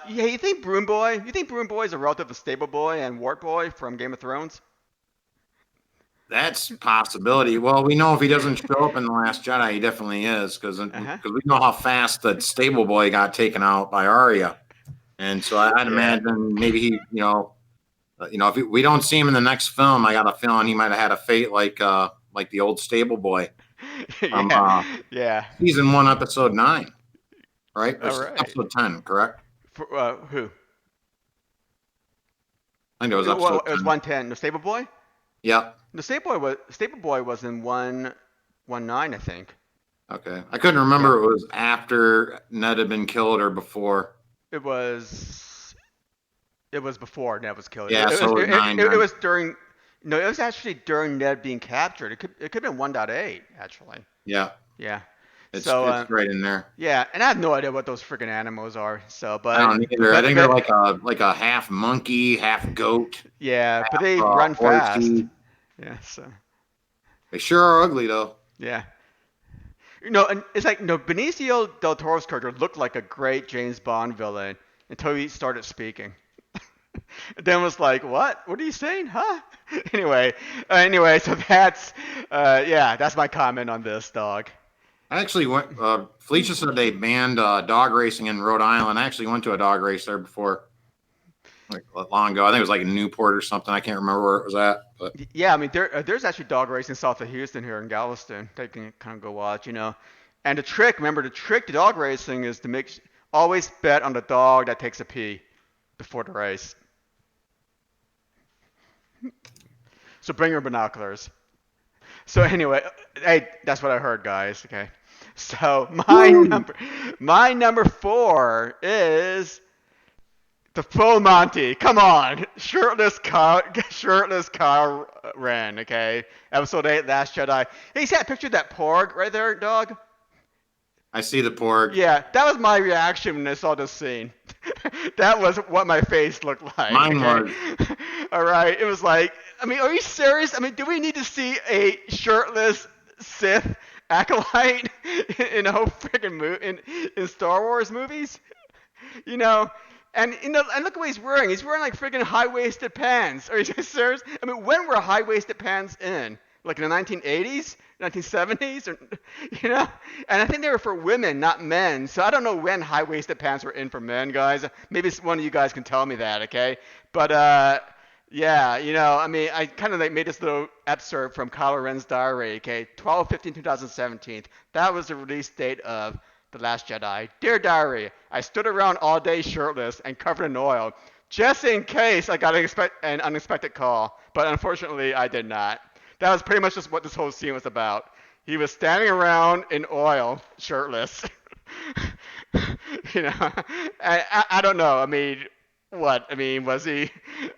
You think Broom Boy is a relative of Stable Boy and Wart Boy from Game of Thrones? That's a possibility. Well, we know if he doesn't show up in The Last Jedi, he definitely is, because we know how fast that Stable Boy got taken out by Arya. And so I'd imagine maybe he, if we don't see him in the next film, I got a feeling he might have had a fate like the old Stable Boy. Season 1, episode 9, right? Episode 10, correct? For, who? I think it was episode 10. It was 110. The Stable Boy? Yep. The Stable Boy was in 119, I think. Okay. I couldn't remember it was after Ned had been killed or before. It was before Ned was killed. Yeah, it was during. No, it was actually during Ned being captured. It could have been 1.8 actually. Yeah. Yeah. It's So it's right in there. yeah, and I have no idea what those freaking animals are. So, I don't either. I think they're but like a half monkey, half goat, yeah, but half they run fast. horsey. Yeah, so They sure are ugly though. yeah. And it's like, Benicio del Toro's character looked like a great James Bond villain until he started speaking. Then was like, what? What are you saying? Huh? Anyway, so that's my comment on this dog. I actually went. Felicia said they banned dog racing in Rhode Island. I actually went to a dog race there before, like long ago. I think it was like in Newport or something. I can't remember where it was at. But Yeah, I mean, there's actually dog racing south of Houston here in Galveston that you can kind of go watch. And the trick to dog racing is to always bet on the dog that takes a pee before the race. So bring your binoculars. So anyway, hey, that's what I heard, guys. Okay. So my number 4 is the full Monty. Come on, shirtless Kyle Ren. Okay, episode 8, Last Jedi. Hey, see that picture of that porg right there, dog? I see the porg. Yeah, that was my reaction when I saw this scene. That was what my face looked like. Mine okay? was. All right, it was like, I mean, are you serious? I mean, do we need to see a shirtless Sith acolyte in a whole freaking in Star Wars movies? And and look what he's wearing. He's wearing like freaking high-waisted pants. Are you serious? I mean, when were high-waisted pants in? Like in the 1980s, 1970s, or. And I think they were for women, not men. So I don't know when high-waisted pants were in for men, guys. Maybe one of you guys can tell me that, okay? But yeah, I mean, I kind of like made this little excerpt from Kylo Ren's diary, okay? 12/15/2017. That was the release date of The Last Jedi. Dear diary, I stood around all day shirtless and covered in oil, just in case I got an unexpected call. But unfortunately, I did not. That was pretty much just what this whole scene was about. He was standing around in oil, shirtless. I don't know. I mean, what? I mean, was he?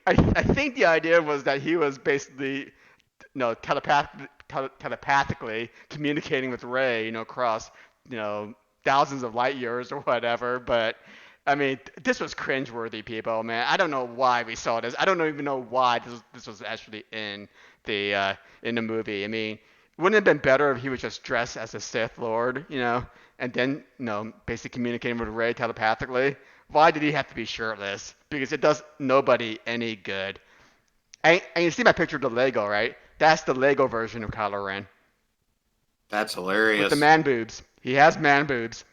I think the idea was that he was basically, telepathically communicating with Rey, across, thousands of light years or whatever. But I mean, this was cringeworthy, people, man. I don't know why we saw this. I don't even know why this was actually in the movie. I mean, wouldn't it have been better if he was just dressed as a Sith Lord, and then, basically communicating with Rey telepathically? Why did he have to be shirtless? Because it does nobody any good. And you see my picture of the Lego, right? That's the Lego version of Kylo Ren. That's hilarious. With the man boobs. He has man boobs.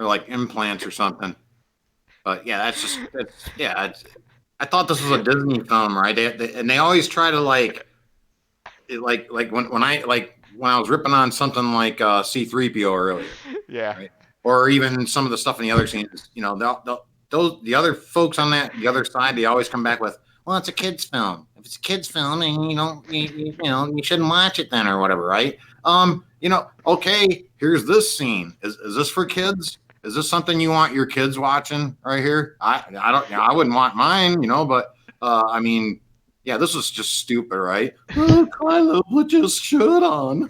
Or like implants or something. But yeah, I thought this was a Disney film, right? They always try to like when I was ripping on something like C-3PO earlier. Yeah. Right? Or even some of the stuff in the other scenes, the other folks on the other side, they always come back with, well, it's a kid's film. If it's a kid's film, and you shouldn't watch it then or whatever, right? Okay, here's this scene. Is this for kids? Is this something you want your kids watching right here? I wouldn't want mine, but I mean, yeah, this is just stupid, right? Kylo put your shirt on.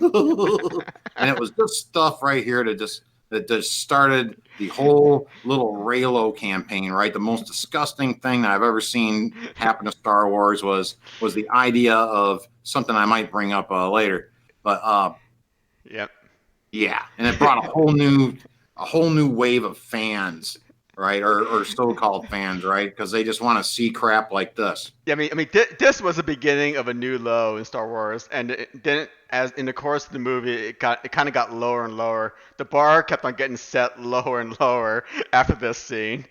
And it was just stuff right here that just started the whole little Reylo campaign, right? The most disgusting thing that I've ever seen happen to Star Wars was the idea of something I might bring up later. But yep. Yeah, and it brought a whole new wave of fans, right? Or so-called fans, right? Because they just want to see crap like this. Yeah, I mean, this was the beginning of a new low in Star Wars, and then as in the course of the movie, it kind of got lower and lower. The bar kept on getting set lower and lower after this scene.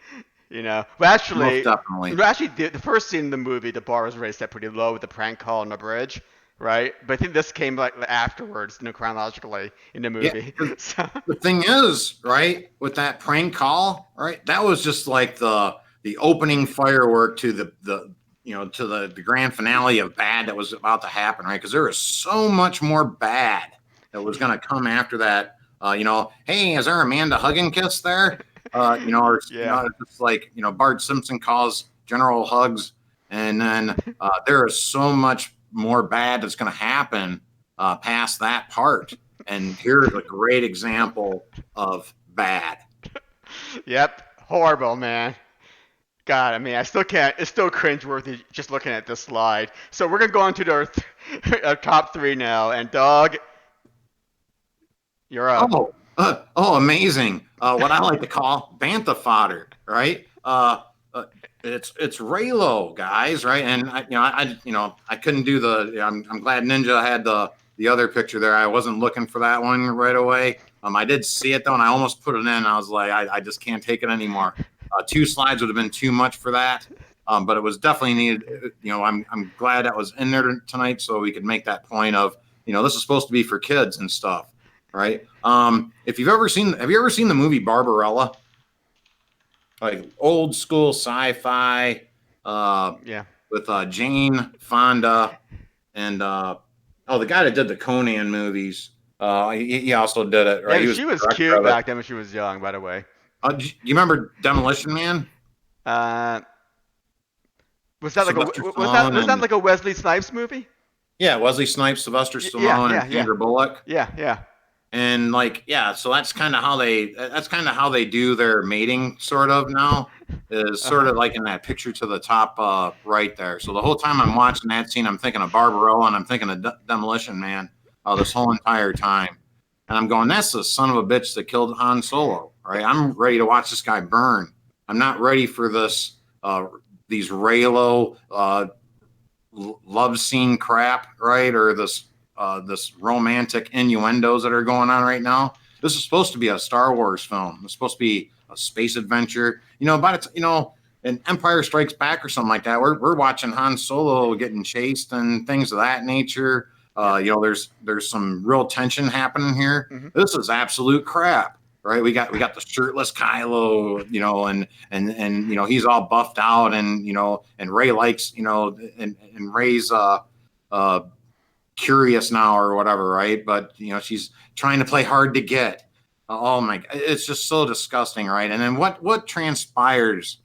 But actually, the first scene in the movie, the bar was raised set pretty low with the prank call on the bridge, right? But I think this came like afterwards, chronologically in the movie. Yeah, so. The thing is, right, with that prank call, right, that was just like the opening firework to the grand finale of bad that was about to happen, right? Because there was so much more bad that was going to come after that. Hey, is there Amanda hug and kiss there? It's just like, Bart Simpson calls General Hugs, and then there is so much more bad that's going to happen past that part. And here's a great example of bad. Yep, horrible, man. God, I mean, I still can't. It's still cringeworthy just looking at this slide. So we're gonna go on to our top three now. And Dog, you're up. Amazing. What I like to call bantha fodder, right? It's Raylo, guys, right? And I couldn't do the. I'm glad Ninja had the other picture there. I wasn't looking for that one right away. I did see it though, and I almost put it in. I was like, I just can't take it anymore. 2 slides would have been too much for that. But it was definitely needed. I'm glad that was in there tonight, so we could make that point of, this is supposed to be for kids and stuff, right? Have you ever seen the movie Barbarella? Like old school sci-fi, Yeah. with Jane Fonda and the guy that did the Conan movies. He also did it, right? Yeah, she was cute back then when she was young, by the way. Do you remember Demolition Man? Was that like a Wesley Snipes movie? Yeah, Wesley Snipes, Sylvester Stallone, and Sandra Bullock. Yeah. And so that's kind of how they do their mating sort of now, is sort of like in that picture to the top right there. So the whole time I'm watching that scene, I'm thinking of Barbarella and I'm thinking of Demolition Man this whole entire time. And I'm going, that's the son of a bitch that killed Han Solo, right? I'm ready to watch this guy burn. I'm not ready for this these Raylo love scene crap, right? Or this romantic innuendos that are going on right now. This is supposed to be a Star Wars film. It's supposed to be a space adventure. In Empire Strikes Back or something like that, we're watching Han Solo getting chased and things of that nature. There's some real tension happening here. Mm-hmm. This is absolute crap, right? We got the shirtless Kylo, and he's all buffed out, and Rey likes, and Rey's curious now or whatever, right? But she's trying to play hard to get. Oh my, it's just so disgusting, right? And then what transpires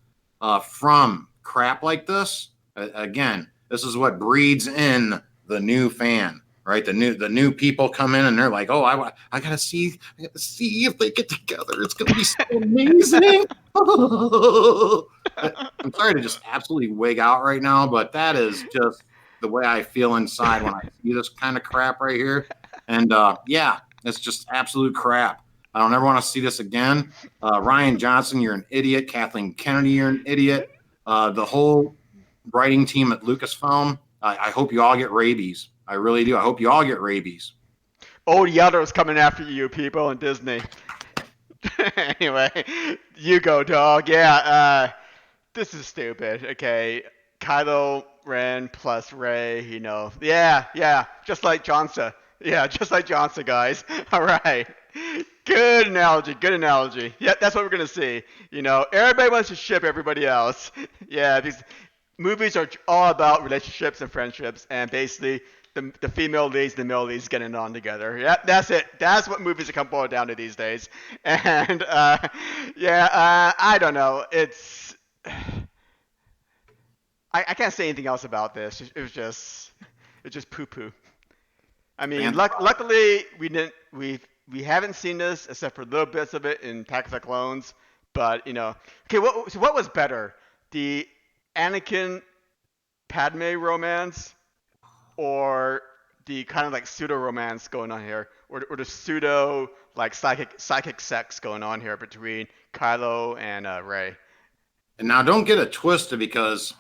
from crap like this? Again, this is what breeds in the new fan, right? The new people come in and they're like, oh, I gotta see if they get together. It's gonna be so amazing. I'm sorry to just absolutely wig out right now, but that is just the way I feel inside when I see this kind of crap right here. And it's just absolute crap. I don't ever want to see this again. Ryan Johnson, you're an idiot. Kathleen Kennedy, you're an idiot. The whole writing team at Lucasfilm, I hope you all get rabies. I really do. I hope you all get rabies. Old Yeller's coming after you, people in Disney. Anyway, you go, Dog. Yeah, this is stupid. Okay, Kylo Ren plus Rey, Yeah, just like Johnson. Yeah, just like Johnson, guys. All right. Good analogy. Yeah, that's what we're going to see. Everybody wants to ship everybody else. Yeah, these movies are all about relationships and friendships, and basically the female leads and the male leads getting on together. Yeah, that's it. That's what movies are come boiled down to these days. And, I don't know. It's... I can't say anything else about this. It's just poo-poo. I mean, luckily we haven't seen this except for little bits of it in Attack of the Clones. But okay, what was better, the Anakin Padme romance, or the kind of like pseudo romance going on here, or the pseudo like psychic sex going on here between Kylo and Rey? And now don't get it twisted, because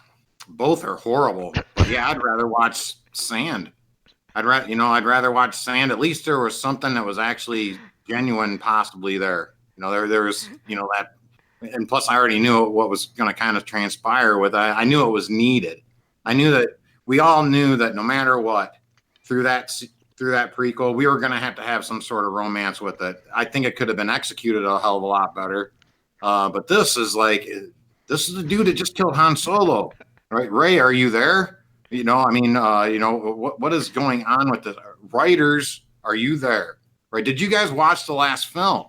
both are horrible. But yeah, I'd rather watch Sand. I'd rather watch Sand. At least there was something that was actually genuine, possibly there. There was that, and plus I already knew what was going to kind of transpire with it. I knew it was needed. I knew that we all knew that no matter what, through that prequel, we were going to have some sort of romance with it. I think it could have been executed a hell of a lot better. But this is the dude that just killed Han Solo. Right, Rey, are you there? What is going on with the writers? Are you there? Right? Did you guys watch the last film?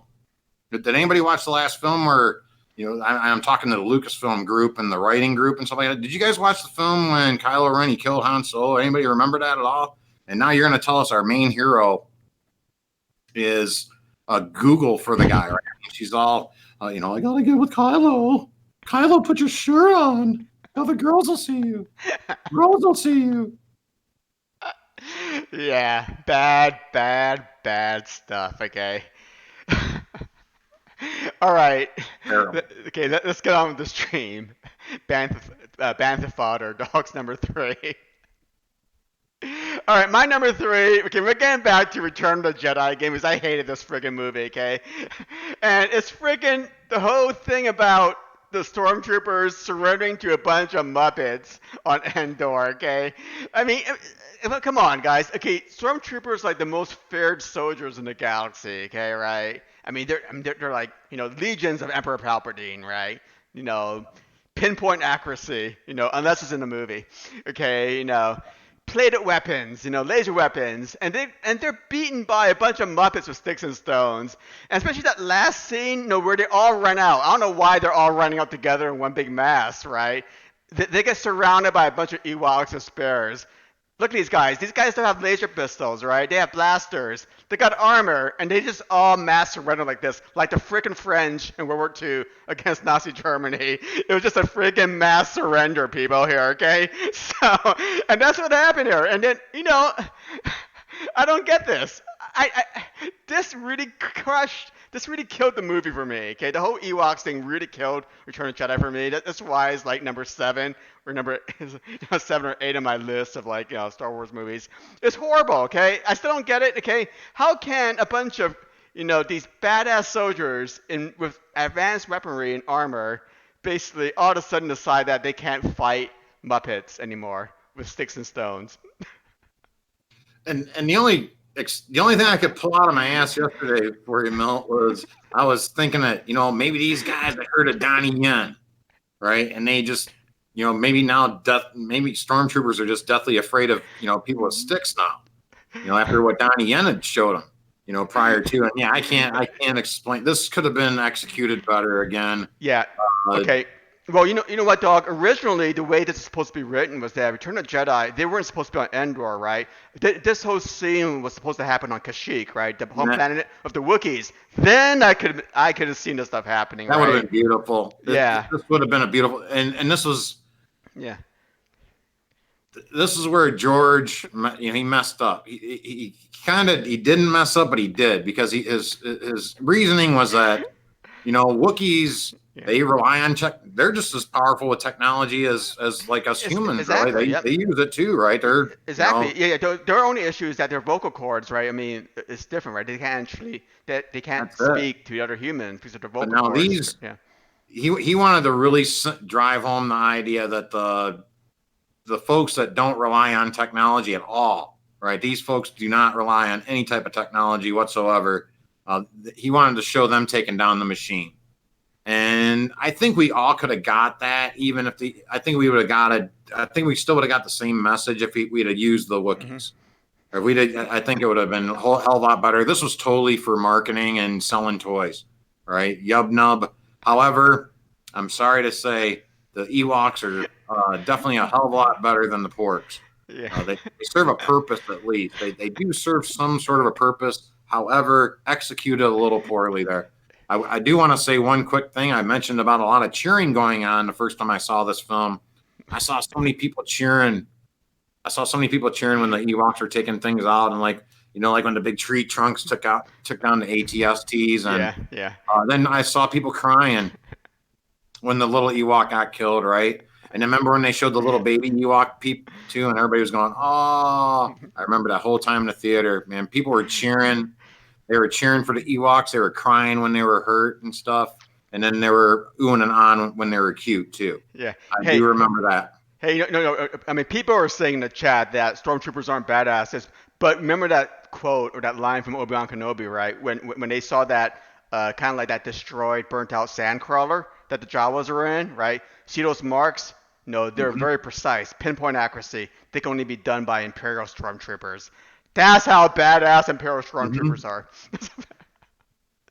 Did anybody watch the last film where, I'm talking to the Lucasfilm group and the writing group and stuff like that. Did you guys watch the film when Kylo Ren, he killed Han Solo? Anybody remember that at all? And now you're going to tell us our main hero is Google for the guy, right? She's all, I gotta get with Kylo. Kylo, put your shirt on. Now the girls will see you. Girls will see you. Yeah, bad stuff. Okay. All right. Terrible. Okay, let's get on with the stream. Bantha fodder, dogs number 3. All right, my number 3. Okay, we're getting back to Return of the Jedi again because I hated this friggin' movie. Okay, and it's friggin' the whole thing about the stormtroopers surrendering to a bunch of Muppets on Endor. Okay, I mean, come on, guys. Okay, stormtroopers like the most feared soldiers in the galaxy. Okay, right? I mean, they're like legions of Emperor Palpatine, right? Pinpoint accuracy. Unless it's in the movie. Okay, plated weapons, laser weapons, and they're beaten by a bunch of Muppets with sticks and stones. And especially that last scene, where they all run out. I don't know why they're all running out together in one big mass, right? They get surrounded by a bunch of Ewoks and spares. Look at these guys. These guys don't have laser pistols, right? They have blasters. They got armor, and they just all mass surrender like this, like the freaking French in World War II against Nazi Germany. It was just a freaking mass surrender, people here, okay? So, and that's what happened here. And then, I don't get this. This really killed the movie for me. Okay, the whole Ewoks thing really killed Return of the Jedi for me. That's why it's like number 7 or number 7 or 8 on my list of Star Wars movies. It's horrible. Okay, I still don't get it. Okay, how can a bunch of these badass soldiers with advanced weaponry and armor basically all of a sudden decide that they can't fight Muppets anymore with sticks and stones? And the only thing I could pull out of my ass yesterday for you, Milt, was I was thinking that, maybe these guys that heard of Donnie Yen, right? And they just, maybe now maybe stormtroopers are just deathly afraid of, people with sticks now, after what Donnie Yen had showed them, prior to. And yeah, I can't explain. This could have been executed better again. Yeah. Okay. Well, you know what, Dog? Originally, the way this is supposed to be written was that Return of the Jedi, they weren't supposed to be on Endor, right? This whole scene was supposed to happen on Kashyyyk, right? The home planet of the Wookiees. Then I could have seen this stuff happening. That would have been beautiful. Yeah. This would have been a beautiful, and this was. Yeah. This is where George, he messed up. He didn't mess up, but he did, because his reasoning was that, Wookiees. Yeah. They rely on they're just as powerful with technology as like us humans, exactly, right? They use it too, right? They're exactly. Yeah. Their only issue is that their vocal cords, right? I mean, it's different, right? They can't speak to the other humans because of their vocal cords. He wanted to really drive home the idea that the folks that don't rely on technology at all, right? These folks do not rely on any type of technology whatsoever. He wanted to show them taking down the machine. And I think we all could have got that, even if I think we would have got it. I think we still would have got the same message if we'd have used the Wookiees. Or I think it would have been a whole hell of a lot better. This was totally for marketing and selling toys, right? Yub nub. However, I'm sorry to say the Ewoks are definitely a hell of a lot better than the Porgs. Yeah. They serve a purpose at least. They do serve some sort of a purpose. However, executed a little poorly there. I do want to say one quick thing. I mentioned about a lot of cheering going on the first time I saw this film. I saw so many people cheering. when the Ewoks were taking things out, and like when the big tree trunks took down the ATSTs, and then I saw people crying when the little Ewok got killed, right? And I remember when they showed the little baby Ewok peep too, and everybody was going, "Oh!" I remember that whole time in the theater, man. People were cheering. They were cheering for the Ewoks. They were crying when they were hurt and stuff. And then they were oohing and on when they were cute, too. Yeah. I do remember that. Hey, no. I mean, people are saying in the chat that stormtroopers aren't badasses. But remember that quote or that line from Obi-Wan Kenobi, right? When they saw that kind of like that destroyed, burnt-out sandcrawler that the Jawas are in, right? See those marks? No, they're very precise. Pinpoint accuracy. They can only be done by Imperial stormtroopers. That's how badass Imperial stormtroopers are.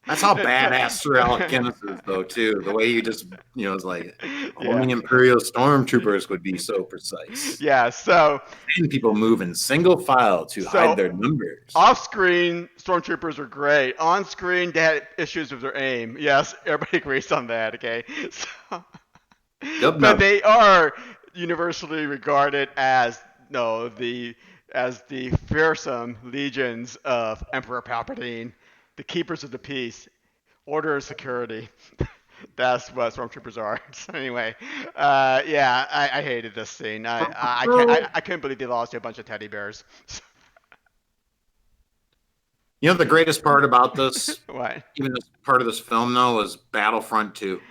That's how badass Sir Alec Guinness is, though, too. The way he just, it's like only Imperial stormtroopers would be so precise. Yeah, so And people move in single file to hide their numbers. Off-screen, stormtroopers are great. On-screen, they had issues with their aim. Yes, everybody agrees on that. Okay, so, but they are universally regarded as the fearsome legions of Emperor Palpatine, the keepers of the peace, order of security. That's what stormtroopers are. So anyway, I hated this scene. I couldn't believe they lost to a bunch of teddy bears. The greatest part about this, What? even this part of this film, though, was Battlefront 2.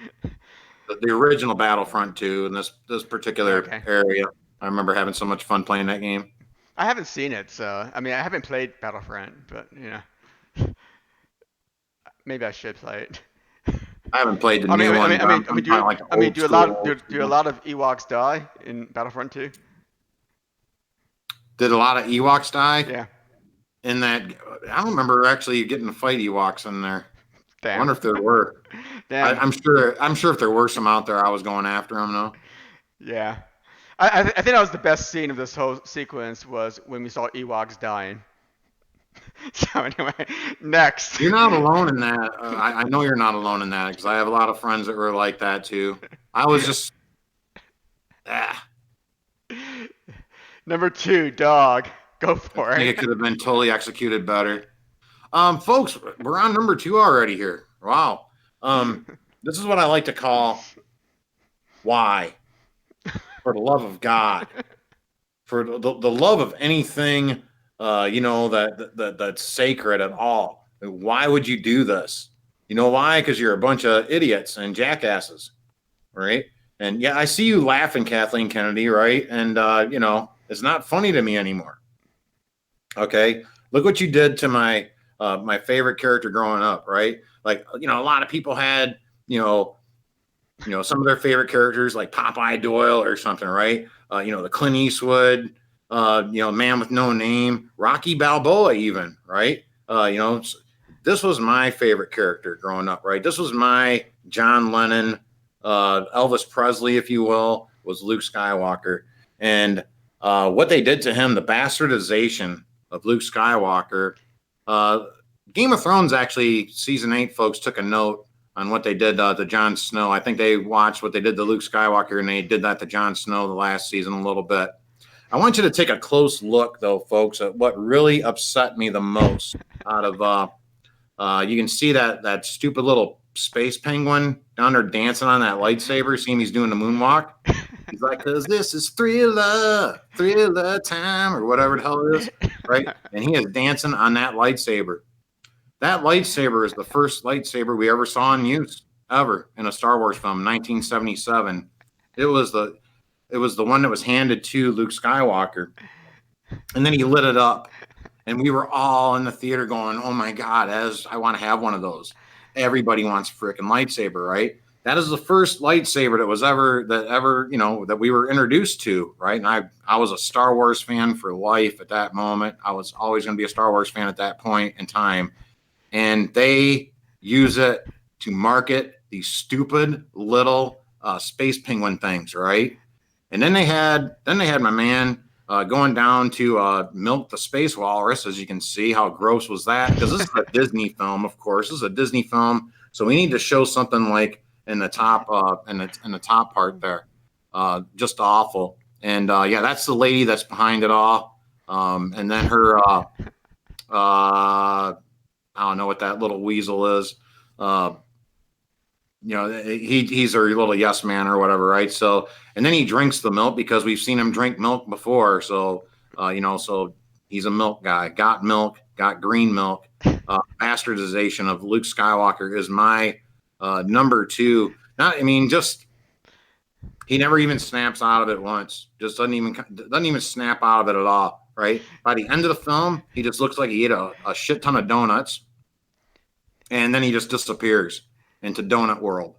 The original Battlefront 2 in this particular area. I remember having so much fun playing that game. I haven't seen it, so I haven't played Battlefront, but maybe I should play it. I haven't played the new one. Do a lot of Ewoks die in Battlefront 2? Did a lot of Ewoks die? Yeah. In that, I don't remember actually getting to fight Ewoks in there. Damn. I wonder if there were. Damn. I'm sure if there were some out there, I was going after them though. Yeah. I think that was the best scene of this whole sequence was when we saw Ewoks dying. So anyway, next. You're not alone in that. I know you're not alone in that because I have a lot of friends that were like that too. I was just. Number 2, Dawg. Go for it. I think it could have been totally executed better. Folks, we're on number 2 already here. Wow. This is what I like to call why. For the love of God. For the love of anything, that's sacred at all. Why would you do this? You know why? Because you're a bunch of idiots and jackasses, right? And yeah, I see you laughing, Kathleen Kennedy, right? And, it's not funny to me anymore. Okay, look what you did to my favorite character growing up, right? Like, a lot of people had, some of their favorite characters like Popeye Doyle or something, right? The Clint Eastwood, Man with No Name, Rocky Balboa, even, right? This was my favorite character growing up, right? This was my John Lennon, Elvis Presley, if you will, was Luke Skywalker, and what they did to him, the bastardization of Luke Skywalker. Game of Thrones, actually, season 8, folks, took a note on what they did to Jon Snow. I think they watched what they did to Luke Skywalker, and they did that to Jon Snow the last season a little bit. I want you to take a close look, though, folks, at what really upset me the most out of you can see that stupid little space penguin down there dancing on that lightsaber. See him, he's doing the moonwalk. He's like, because this is thriller time, or whatever the hell it is, right? And he is dancing on that lightsaber. That lightsaber is the first lightsaber we ever saw in use, ever, in a Star Wars film, 1977. It was the one that was handed to Luke Skywalker. And then he lit it up. And we were all in the theater going, oh my God, I want to have one of those. Everybody wants a freaking lightsaber, right? That is the first lightsaber that we were introduced to, right? And I was a Star Wars fan for life at that moment. I was always going to be a Star Wars fan at that point in time. And they use it to market these stupid little space penguin things, right? And then they had my man going down to milk the space walrus. As you can see, how gross was that? Because this is a Disney film, of course. This is a Disney film, so we need to show something like in the top in the top part there. Just awful. And that's the lady that's behind it all. And then her I don't know what that little weasel is. He's her little yes man or whatever, right? So, and then he drinks the milk because we've seen him drink milk before. So, so he's a milk guy. Got milk, got green milk. Bastardization of Luke Skywalker is my number 2. He never even snaps out of it once. Just doesn't even snap out of it at all, right? By the end of the film, he just looks like he ate a shit ton of donuts, and then he just disappears into donut world.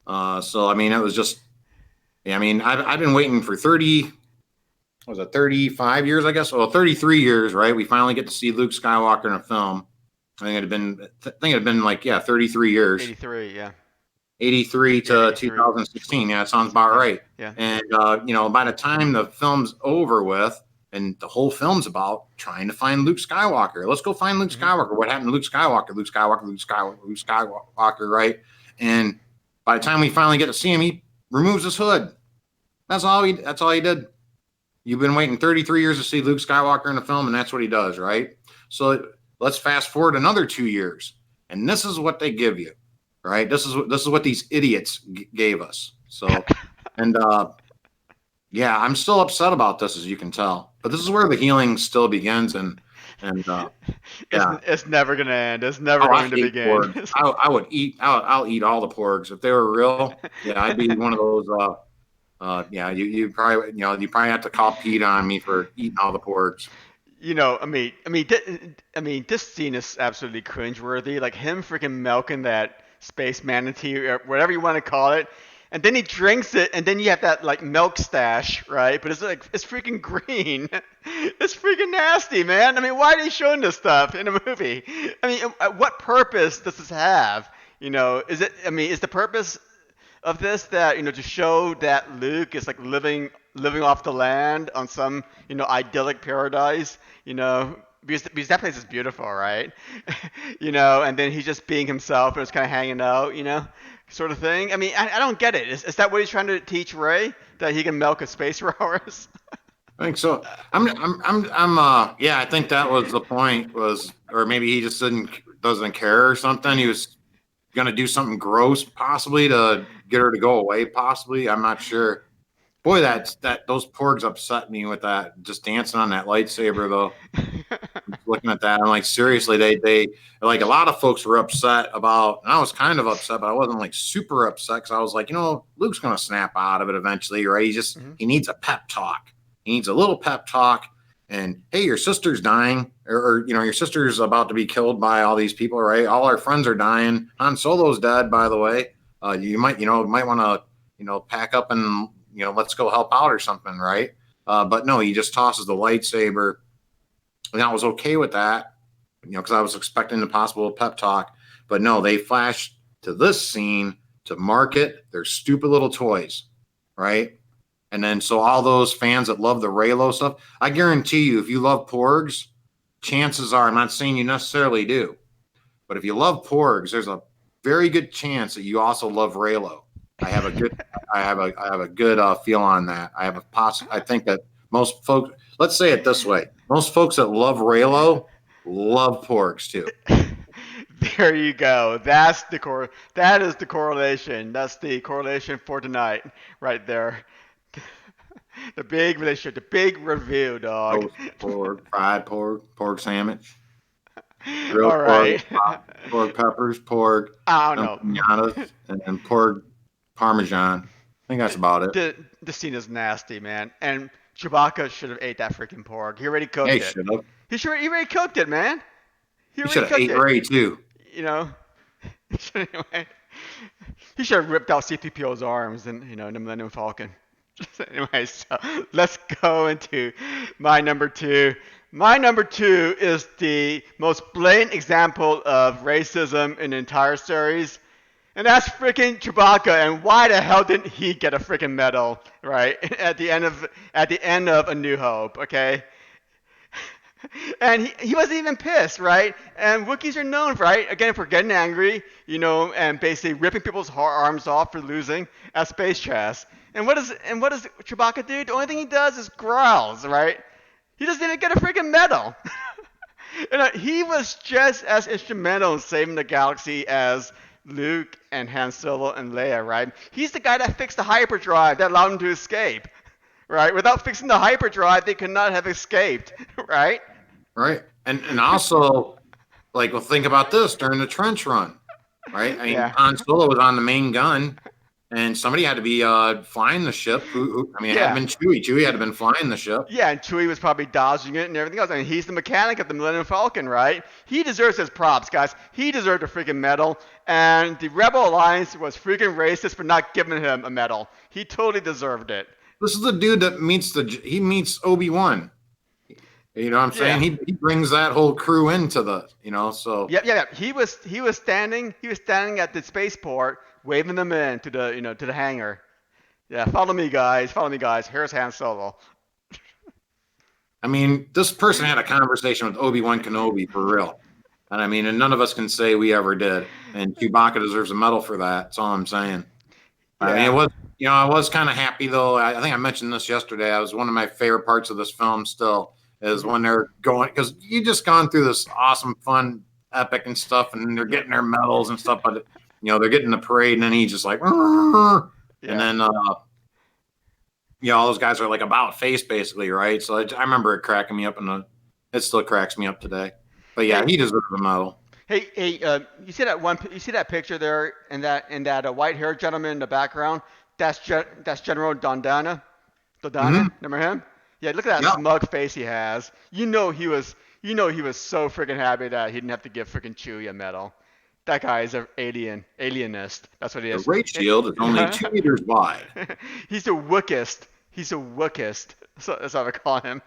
It was just, I've been waiting for 35 years, I guess. Well, 33 years, right? We finally get to see Luke Skywalker in a film. I think it had been like 33 years. 83, yeah. 83 to 83. 2016. Yeah, that sounds about right. Yeah. And by the time the film's over with, and the whole film's about trying to find Luke Skywalker. Let's go find Luke Skywalker. What happened to Luke Skywalker? Luke Skywalker, Luke Skywalker, Luke Skywalker, right? And by the time we finally get to see him, he removes his hood. That's all he did. You've been waiting 33 years to see Luke Skywalker in a film, and that's what he does, right? So let's fast forward another 2 years, and this is what they give you, right? This is what these idiots gave us. So, and I'm still upset about this, as you can tell. But this is where the healing still begins, and it's never gonna end. It's never going to begin. I'll eat all the porgs if they were real. Yeah, I'd be one of those. You probably have to call Pete on me for eating all the porgs. This scene is absolutely cringeworthy. Like him freaking milking that space manatee, or whatever you want to call it, and then he drinks it, and then you have that like milk stash, right? But it's freaking green. It's freaking nasty, man. Why are they showing this stuff in a movie? What purpose does this have? Is the purpose of this that to show that Luke is like living off the land on some idyllic paradise, because that place is beautiful, right? And then he's just being himself and it's kind of hanging out, sort of thing. I don't get it. Is that what he's trying to teach Rey, that he can milk a space for hours? I think so. I think that was the point, or maybe he just doesn't care or something. He was gonna do something gross, possibly to get her to go away, possibly. I'm not sure. Boy, those porgs upset me with that, just dancing on that lightsaber though. Looking at that, I'm like, seriously, they like, a lot of folks were upset about, and I was kind of upset, but I wasn't like super upset, because I was like, Luke's gonna snap out of it eventually, right? He needs a pep talk. He needs a little pep talk. And hey, your sister's dying, or your sister's about to be killed by all these people, right? All our friends are dying. Han Solo's dead, by the way. You might want to pack up and let's go help out or something, right? But no, he just tosses the lightsaber, and I was okay with that, because I was expecting the possible pep talk. But no, they flash to this scene to market their stupid little toys, right? And then, so all those fans that love the Reylo stuff, I guarantee you, if you love porgs, chances are, I'm not saying you necessarily do, but if you love porgs, there's a very good chance that you also love Reylo. I have a good feel on that. I think that most folks, let's say it this way, most folks that love Reylo love porgs too. There you go. That is the correlation. That's the correlation for tonight, right there. The big relationship, the big review, dog. Porg, fried porg sandwich. All right. Porg peppers, porg. I don't know. And porg parmesan. I think that's about it. The scene is nasty, man. And Chewbacca should have ate that freaking porg. He already cooked it. Should have. He already cooked it, man. He should have ate Rey too. Anyway, he should have ripped out C-3PO's arms in the Millennium Falcon. Anyway, so let's go into my number two. My number two is the most blatant example of racism in the entire series, and that's freaking Chewbacca. And why the hell didn't he get a freaking medal, right? At the end of A New Hope, okay? And he wasn't even pissed, right? And Wookiees are known, right, again, for getting angry, and basically ripping people's arms off for losing at Space Chess. And what does Chewbacca do? The only thing he does is growls, right? He doesn't even get a freaking medal. And he was just as instrumental in saving the galaxy as Luke and Han Solo and Leia, right? He's the guy that fixed the hyperdrive that allowed them to escape, right? Without fixing the hyperdrive, they could not have escaped, right? Right. And also, like, well, think about this during the trench run, right? Han Solo was on the main gun, and somebody had to be flying the ship. It had been Chewie. Chewie had to been flying the ship. Yeah, and Chewie was probably dodging it and everything else. He's the mechanic of the Millennium Falcon, right? He deserves his props, guys. He deserved a freaking medal. And the Rebel Alliance was freaking racist for not giving him a medal. He totally deserved it. This is the dude that meets Obi-Wan. You know what I'm saying? Yeah. He brings that whole crew into the, so. Yeah. He was standing at the spaceport, waving them in to the hangar. Yeah, follow me, guys. Follow me, guys. Here's Han Solo. I mean, this person had a conversation with Obi-Wan Kenobi for real. And I mean, and none of us can say we ever did. And Chewbacca deserves a medal for that. That's all I'm saying. I mean, it was, I was kind of happy though. I think I mentioned this yesterday. I was one of my favorite parts of this film still is when they're going, because you just gone through this awesome, fun, epic and stuff, and they're getting their medals and stuff, but they're getting the parade, and then he's just like, and then all those guys are like about face basically, right? So I remember it cracking me up, and it still cracks me up today. But yeah, he deserves a medal. Hey, you see that one? You see that picture there, and that white-haired gentleman in the background? That's General Dondana. Remember him? Yeah, look at that smug face he has. You know he was so freaking happy that he didn't have to give freaking Chewie a medal. That guy is an alienist. That's what he is. The ray shield is only 2 meters wide. He's a wookist. He's a wookist. So that's how I call him.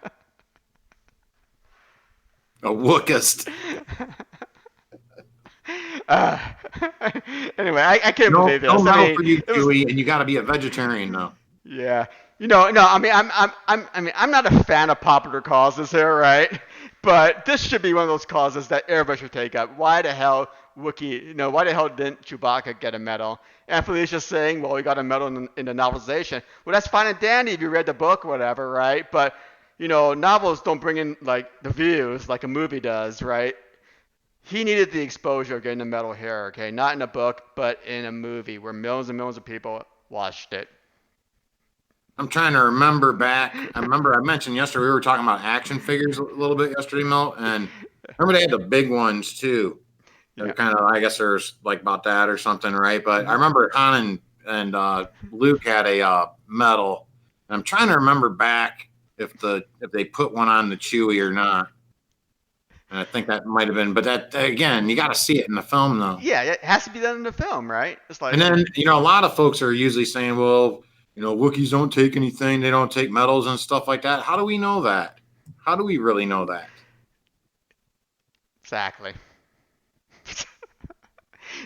A wookist. Anyway, I can't believe this. No medal for you, Chewie, and you got to be a vegetarian now. Yeah. No. I mean, I'm not a fan of popular causes here, right? But this should be one of those causes that everybody should take up. Why the hell why the hell didn't Chewbacca get a medal? And Felicia's saying, well, he got a medal in the novelization. Well, that's fine and dandy if you read the book or whatever, right? But, novels don't bring in, like, the views like a movie does, right? He needed the exposure of getting a medal here, okay? Not in a book, but in a movie where millions and millions of people watched it. I'm trying to remember back. I remember I mentioned yesterday, we were talking about action figures a little bit yesterday, Milt, and remember they had the big ones too. They're kind of, I guess there's like about that or something, right? But I remember Han and Luke had a medal. And I'm trying to remember back if they put one on the Chewie or not. And I think that might have been, but that again, you got to see it in the film though. Yeah, it has to be done in the film, right? It's like, and then a lot of folks are usually saying, well, Wookiees don't take anything, they don't take medals and stuff like that. How do we know that? How do we really know that? Exactly.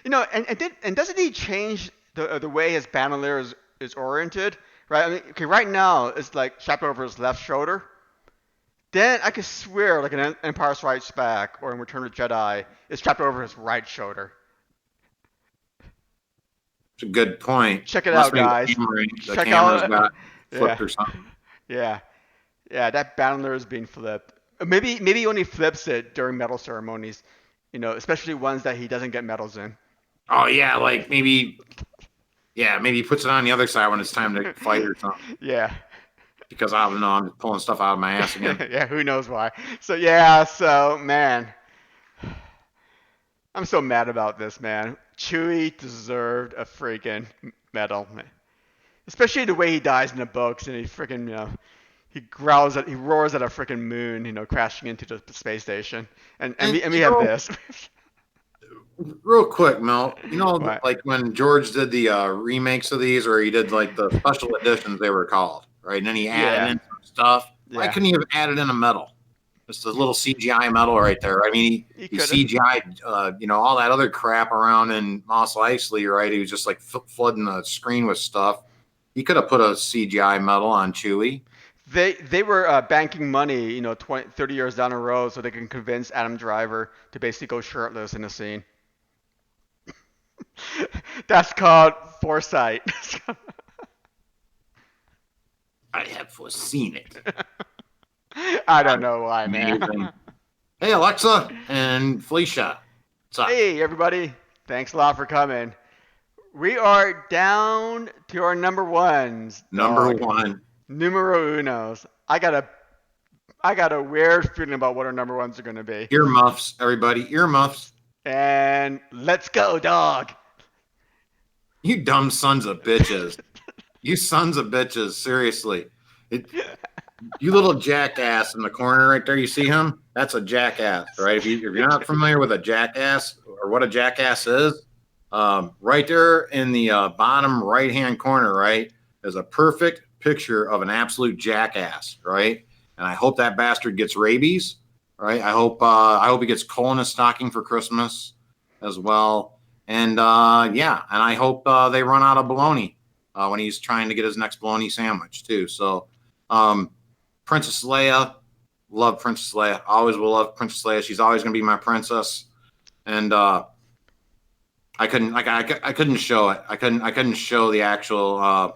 And doesn't he change the way his bandolier is oriented? Right. I mean, okay. Right now it's like strapped over his left shoulder. Then I could swear, like in Empire Strikes Back or in Return of the Jedi, it's strapped over his right shoulder. It's a good point. Check it out, guys. The camera's got flipped or something. Yeah, that bandolier is being flipped. Maybe he only flips it during medal ceremonies, especially ones that he doesn't get medals in. Oh yeah, like maybe he puts it on the other side when it's time to fight or something. Yeah. Because I don't know, I'm just pulling stuff out of my ass again. Yeah, who knows why. So man, I'm so mad about this, man. Chewie deserved a freaking medal, man. Especially the way he dies in the books, and he freaking, he roars at a freaking moon, crashing into the space station, and we have this. Real quick, Mel, What? like when George did the remakes of these, or he did like the special editions, they were called, right? And then he added in some stuff. Yeah. Why couldn't he have added in a medal? Just a little CGI medal right there. I mean, he CGI'd, all that other crap around in Mos Eisley, right? He was just like flooding the screen with stuff. He could have put a CGI medal on Chewie. They were banking money, 30 years down the road, so they can convince Adam Driver to basically go shirtless in the scene. That's called foresight. I have foreseen it. I don't know why, man. Hey, Alexa and Felicia. What's up? Hey, everybody. Thanks a lot for coming. We are down to our number ones. Number Dog. one. Numero unos. I got a weird feeling about what our number ones are going to be. Earmuffs, everybody. Earmuffs. And let's go, dog. You dumb sons of bitches. You sons of bitches. Seriously. You little jackass in the corner right there. You see him? That's a jackass, right? If you're not familiar with a jackass or what a jackass is, right there in the bottom right-hand corner, right, is a perfect picture of an absolute jackass, right? and I hope that bastard gets rabies. Right? I hope he gets coal in his stocking for Christmas as well. And yeah, and I hope they run out of bologna when he's trying to get his next bologna sandwich too. So, Princess Leia, love Princess Leia. Always will love Princess Leia. She's always going to be my princess. And I couldn't show it. I couldn't show the actual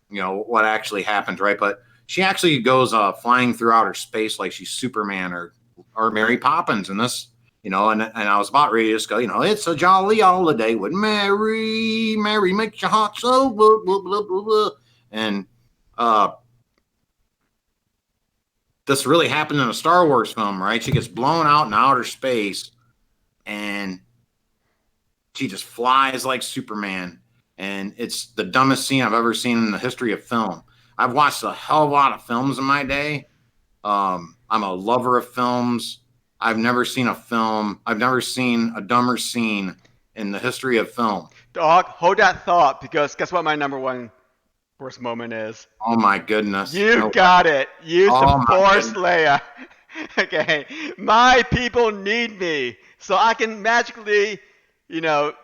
what actually happens, right? But she actually goes flying through outer space like she's Superman or Mary Poppins in this. And I was about ready to just go, it's a jolly holiday with Mary. Mary makes your heart so blah, blah, blah, blah, blah. And this really happened in a Star Wars film, right? She gets blown out in outer space and she just flies like Superman. And it's the dumbest scene I've ever seen in the history of film. I've watched a hell of a lot of films in my day. I'm a lover of films. I've never seen a dumber scene in the history of film. Dog, hold that thought, because guess what my number one worst moment is? Oh my goodness. You got it. Use the Force, Leia. Okay. My people need me so I can magically,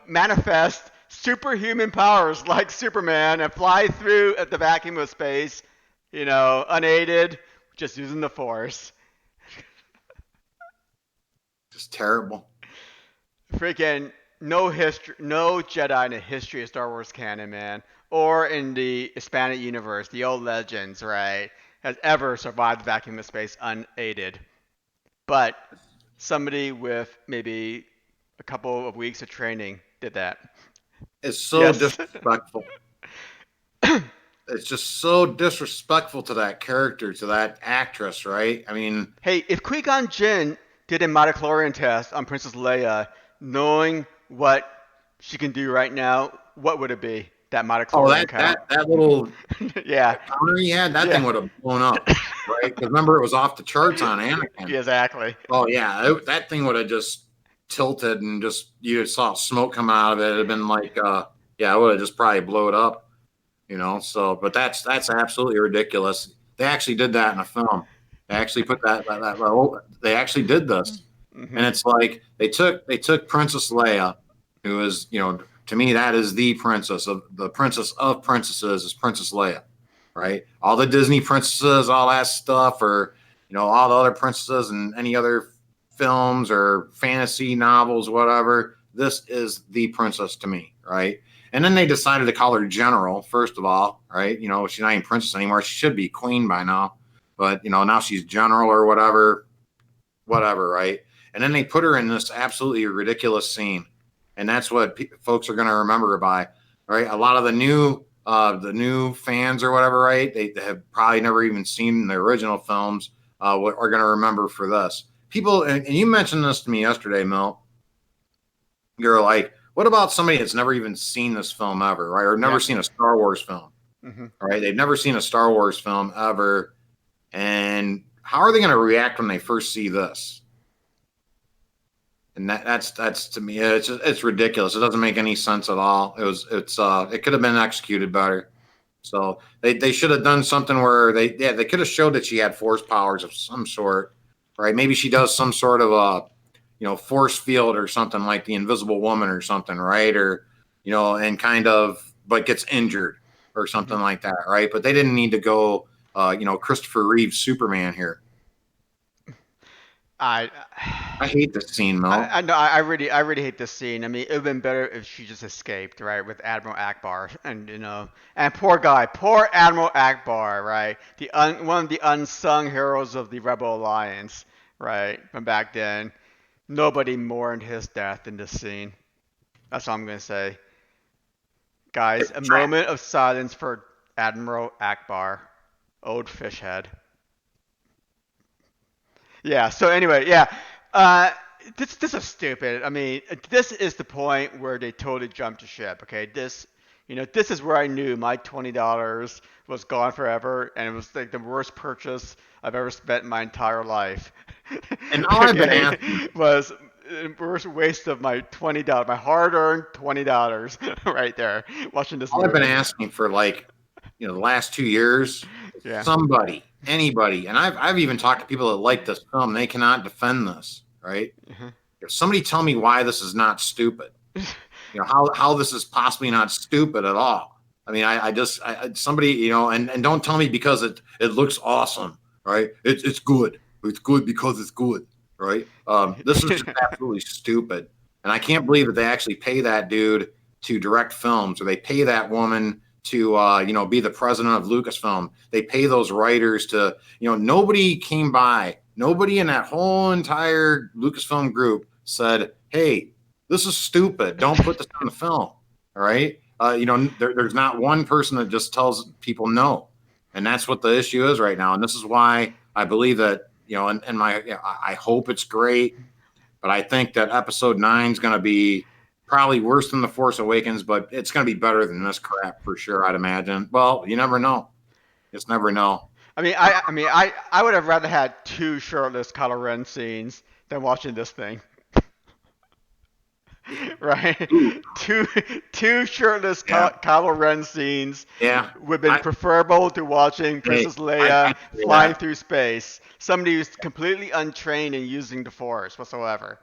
manifest superhuman powers like Superman and fly through at the vacuum of space, unaided, just using the Force. Just terrible. Freaking no Jedi in the history of Star Wars canon, man, or in the Hispanic universe, the old legends, right, has ever survived the vacuum of space unaided. But somebody with maybe a couple of weeks of training did that. It's so disrespectful. It's just so disrespectful to that character, to that actress, right? I mean, hey, if Qui-Gon Jinn did a midichlorian test on Princess Leia, knowing what she can do right now, what would it be? That midichlorian count? that little yeah counter he had, that thing would have blown up, right? Because remember, it was off the charts on Anakin. Exactly. Oh yeah, that thing would have just tilted and just you saw smoke come out of it. It'd have been like, it would have just probably blowed up, So, but that's absolutely ridiculous. They actually did that in a film. They actually put they actually did this, and it's like they took Princess Leia, who is to me that is the princess of princesses is Princess Leia, right? All the Disney princesses, all that stuff, or all the other princesses and any other films or fantasy novels, whatever. This is the princess to me, right? And then they decided to call her General, first of all, right? She's not even princess anymore. She should be queen by now. But, now she's general or whatever, right? And then they put her in this absolutely ridiculous scene. And that's what folks are going to remember her by, right? A lot of the new fans or whatever, right? They have probably never even seen the original films, are going to remember for this. People, and you mentioned this to me yesterday, Mel. You're like, what about somebody that's never even seen this film ever, right? Or never seen a Star Wars film, right? They've never seen a Star Wars film ever. And how are they going to react when they first see this? And that's to me, it's ridiculous. It doesn't make any sense at all. It could have been executed better. So they should have done something where they could have showed that she had force powers of some sort, right? Maybe she does some sort of a force field or something like the Invisible Woman or something, right? Or and kind of but gets injured or something like that, right? But they didn't need to go. Christopher Reeve's Superman here. I hate this scene, Mel. I know. I really hate this scene. I mean, it would have been better if she just escaped, right, with Admiral Akbar, and and poor Admiral Akbar, right, one of the unsung heroes of the Rebel Alliance, right, from back then. Nobody mourned his death in this scene. That's all I'm gonna say. Guys, a moment of silence for Admiral Akbar. Old fish head. Yeah, so anyway, this is stupid. I mean, this is the point where they totally jumped the ship, okay? This is where I knew my $20 was gone forever, and it was like the worst purchase I've ever spent in my entire life. And all I've been asking was the worst waste of my $20, my hard-earned $20 right there, watching this movie. I've been asking for the last 2 years, somebody anybody, and I've even talked to people that like this film, they cannot defend this, right? If somebody tell me why this is not stupid, how this is possibly not stupid at all. I mean, somebody, and don't tell me because it looks awesome, right? It's good. It's good because it's good, right? This is just absolutely stupid. And I can't believe that they actually pay that dude to direct films, or they pay that woman to, be the president of Lucasfilm. They pay those writers to, nobody came by. Nobody in that whole entire Lucasfilm group said, hey, this is stupid. Don't put this on the film. All right. There's not one person that just tells people no. And that's what the issue is right now. And this is why I believe that, I hope it's great, but I think that episode 9 is going to be probably worse than The Force Awakens, but it's going to be better than this crap for sure, I'd imagine. Well, you never know. Just never know. I would have rather had 2 shirtless Kylo Ren scenes than watching this thing. Right? Two shirtless Kylo Ren scenes would have been preferable to watching Princess Leia flying through space. Somebody who's completely untrained in using the Force whatsoever.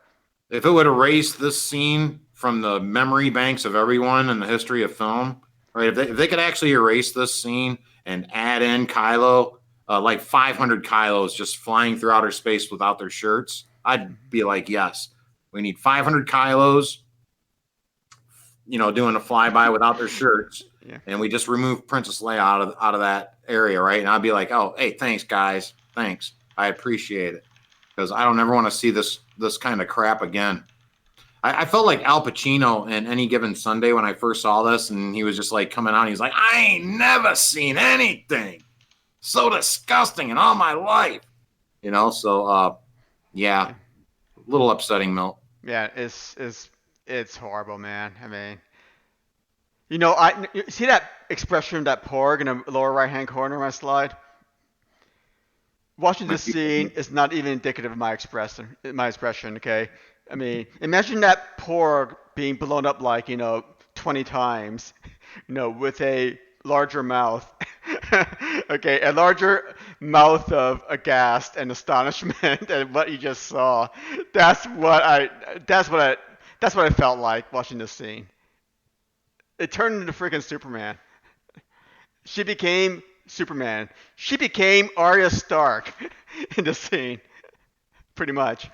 If it would erase this scene from the memory banks of everyone in the history of film, right? If they could actually erase this scene and add in Kylo, like 500 Kylos just flying through outer space without their shirts, I'd be like, yes, we need 500 Kylos, doing a flyby without their shirts, and we just remove Princess Leia out of that area, right? And I'd be like, oh, hey, thanks, guys, thanks, I appreciate it, because I don't ever want to see this kind of crap again. I felt like Al Pacino in Any Given Sunday when I first saw this, and he was just like coming out. He's like, I ain't never seen anything so disgusting in all my life, So, a little upsetting, Milt. Yeah, it's horrible, man. I mean, you see that expression of that porg in the lower right-hand corner of my slide? Watching this scene is not even indicative of my expression, okay? I mean, imagine that porg being blown up like, 20 times, with a larger mouth. Okay, a larger mouth of aghast and astonishment at what you just saw. That's what I felt like watching this scene. It turned into freaking Superman. She became Superman. She became Arya Stark in the scene, pretty much.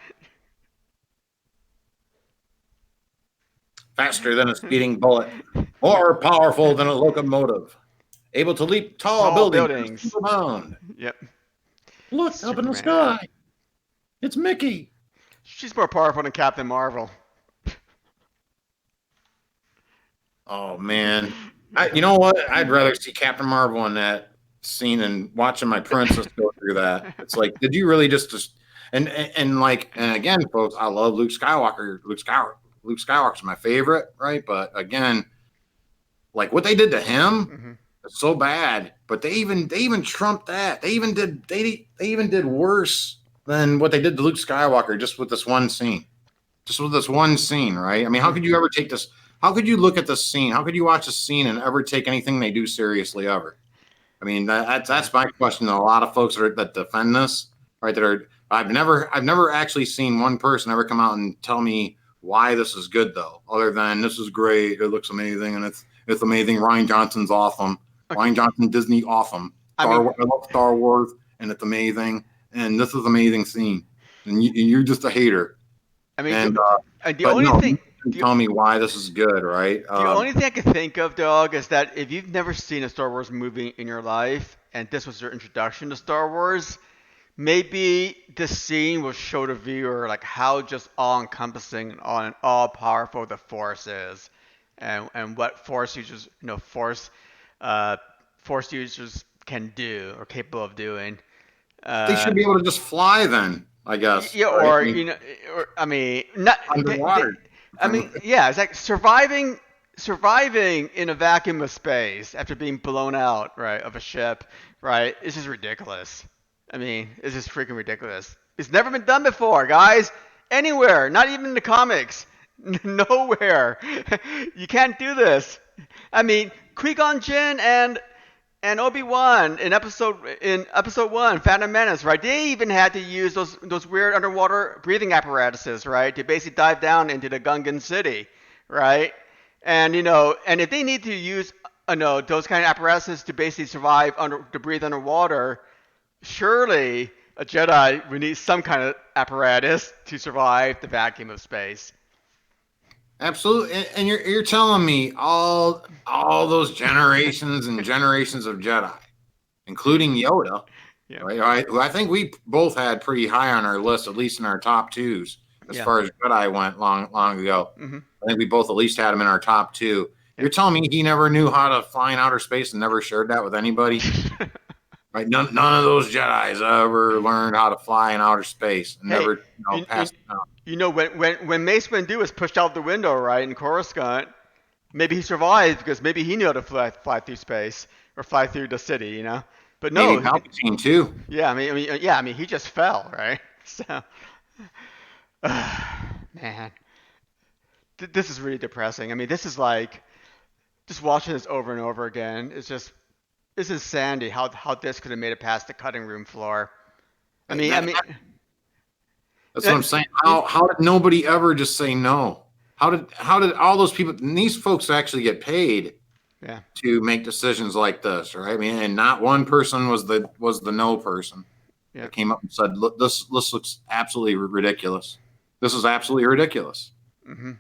Faster than a speeding bullet, more powerful than a locomotive, able to leap tall buildings. Yep. Look Superman. Up in the sky. It's Mickey. She's more powerful than Captain Marvel. Oh man, you know what? I'd rather see Captain Marvel in that scene than watching my princess go through that. It's like, did you really just and again, folks, I love Luke Skywalker. Luke Skywalker's my favorite, right? But again, like what they did to him, it's so bad. But they even trumped that. They even did worse than what they did to Luke Skywalker just with this one scene. Right? I mean, how could you ever take this? How could you look at this scene? How could you watch a scene and ever take anything they do seriously ever? I mean, that's my question to a lot of folks that defend this, right? I've never actually seen one person ever come out and tell me why this is good though, other than this is great, it looks amazing, and it's amazing. Rian Johnson's awesome. Okay. Rian Johnson, Disney, awesome. I love Star Wars, and it's amazing. And this is an amazing scene, and you're just a hater. I mean, tell me why this is good, right? The only thing I can think of, Dawg, is that if you've never seen a Star Wars movie in your life, and this was your introduction to Star Wars, maybe this scene will show the viewer like how just all-encompassing and all-powerful the Force is, and what Force users, Force users can do or capable of doing. They should be able to just fly then, I guess. Yeah, right? Not underwater. It's like surviving in a vacuum of space after being blown out, right, of a ship, right? This is ridiculous. I mean, this is freaking ridiculous. It's never been done before, guys. Anywhere, not even in the comics. Nowhere. You can't do this. I mean, Qui-Gon Jinn and And Obi-Wan in episode one, Phantom Menace, right? They even had to use those weird underwater breathing apparatuses, right, to basically dive down into the Gungan city, right? And and if they need to use those kind of apparatuses to basically survive to breathe underwater, surely a Jedi would need some kind of apparatus to survive the vacuum of space. Absolutely, and you're telling me all those generations and generations of Jedi, including Yoda, Yeah. right? Who I think we both had pretty high on our list, at least in our top twos, as Yeah. far as Jedi went long ago. Hmm. I think we both at least had him in our top two. Yeah. You're telling me he never knew how to fly in outer space and never shared that with anybody? Right? None of those Jedi's ever learned how to fly in outer space and Hey, never you, passed it down. when Mace Windu was pushed out the window, right, in Coruscant, maybe he survived because maybe he knew how to fly through space or fly through the city, But no, Maybe Palpatine too. yeah, he just fell, right? So, man, this is really depressing. I mean, this is like just watching this over and over again. It's insanity how this could have made it past the cutting room floor. That's what I'm saying. How did nobody ever just say no? How did all those people and these folks actually get paid Yeah. to make decisions like this, right? I mean, and not one person was the no person Yeah. that came up and said, "Look, this looks absolutely ridiculous. This is absolutely ridiculous." Hmm.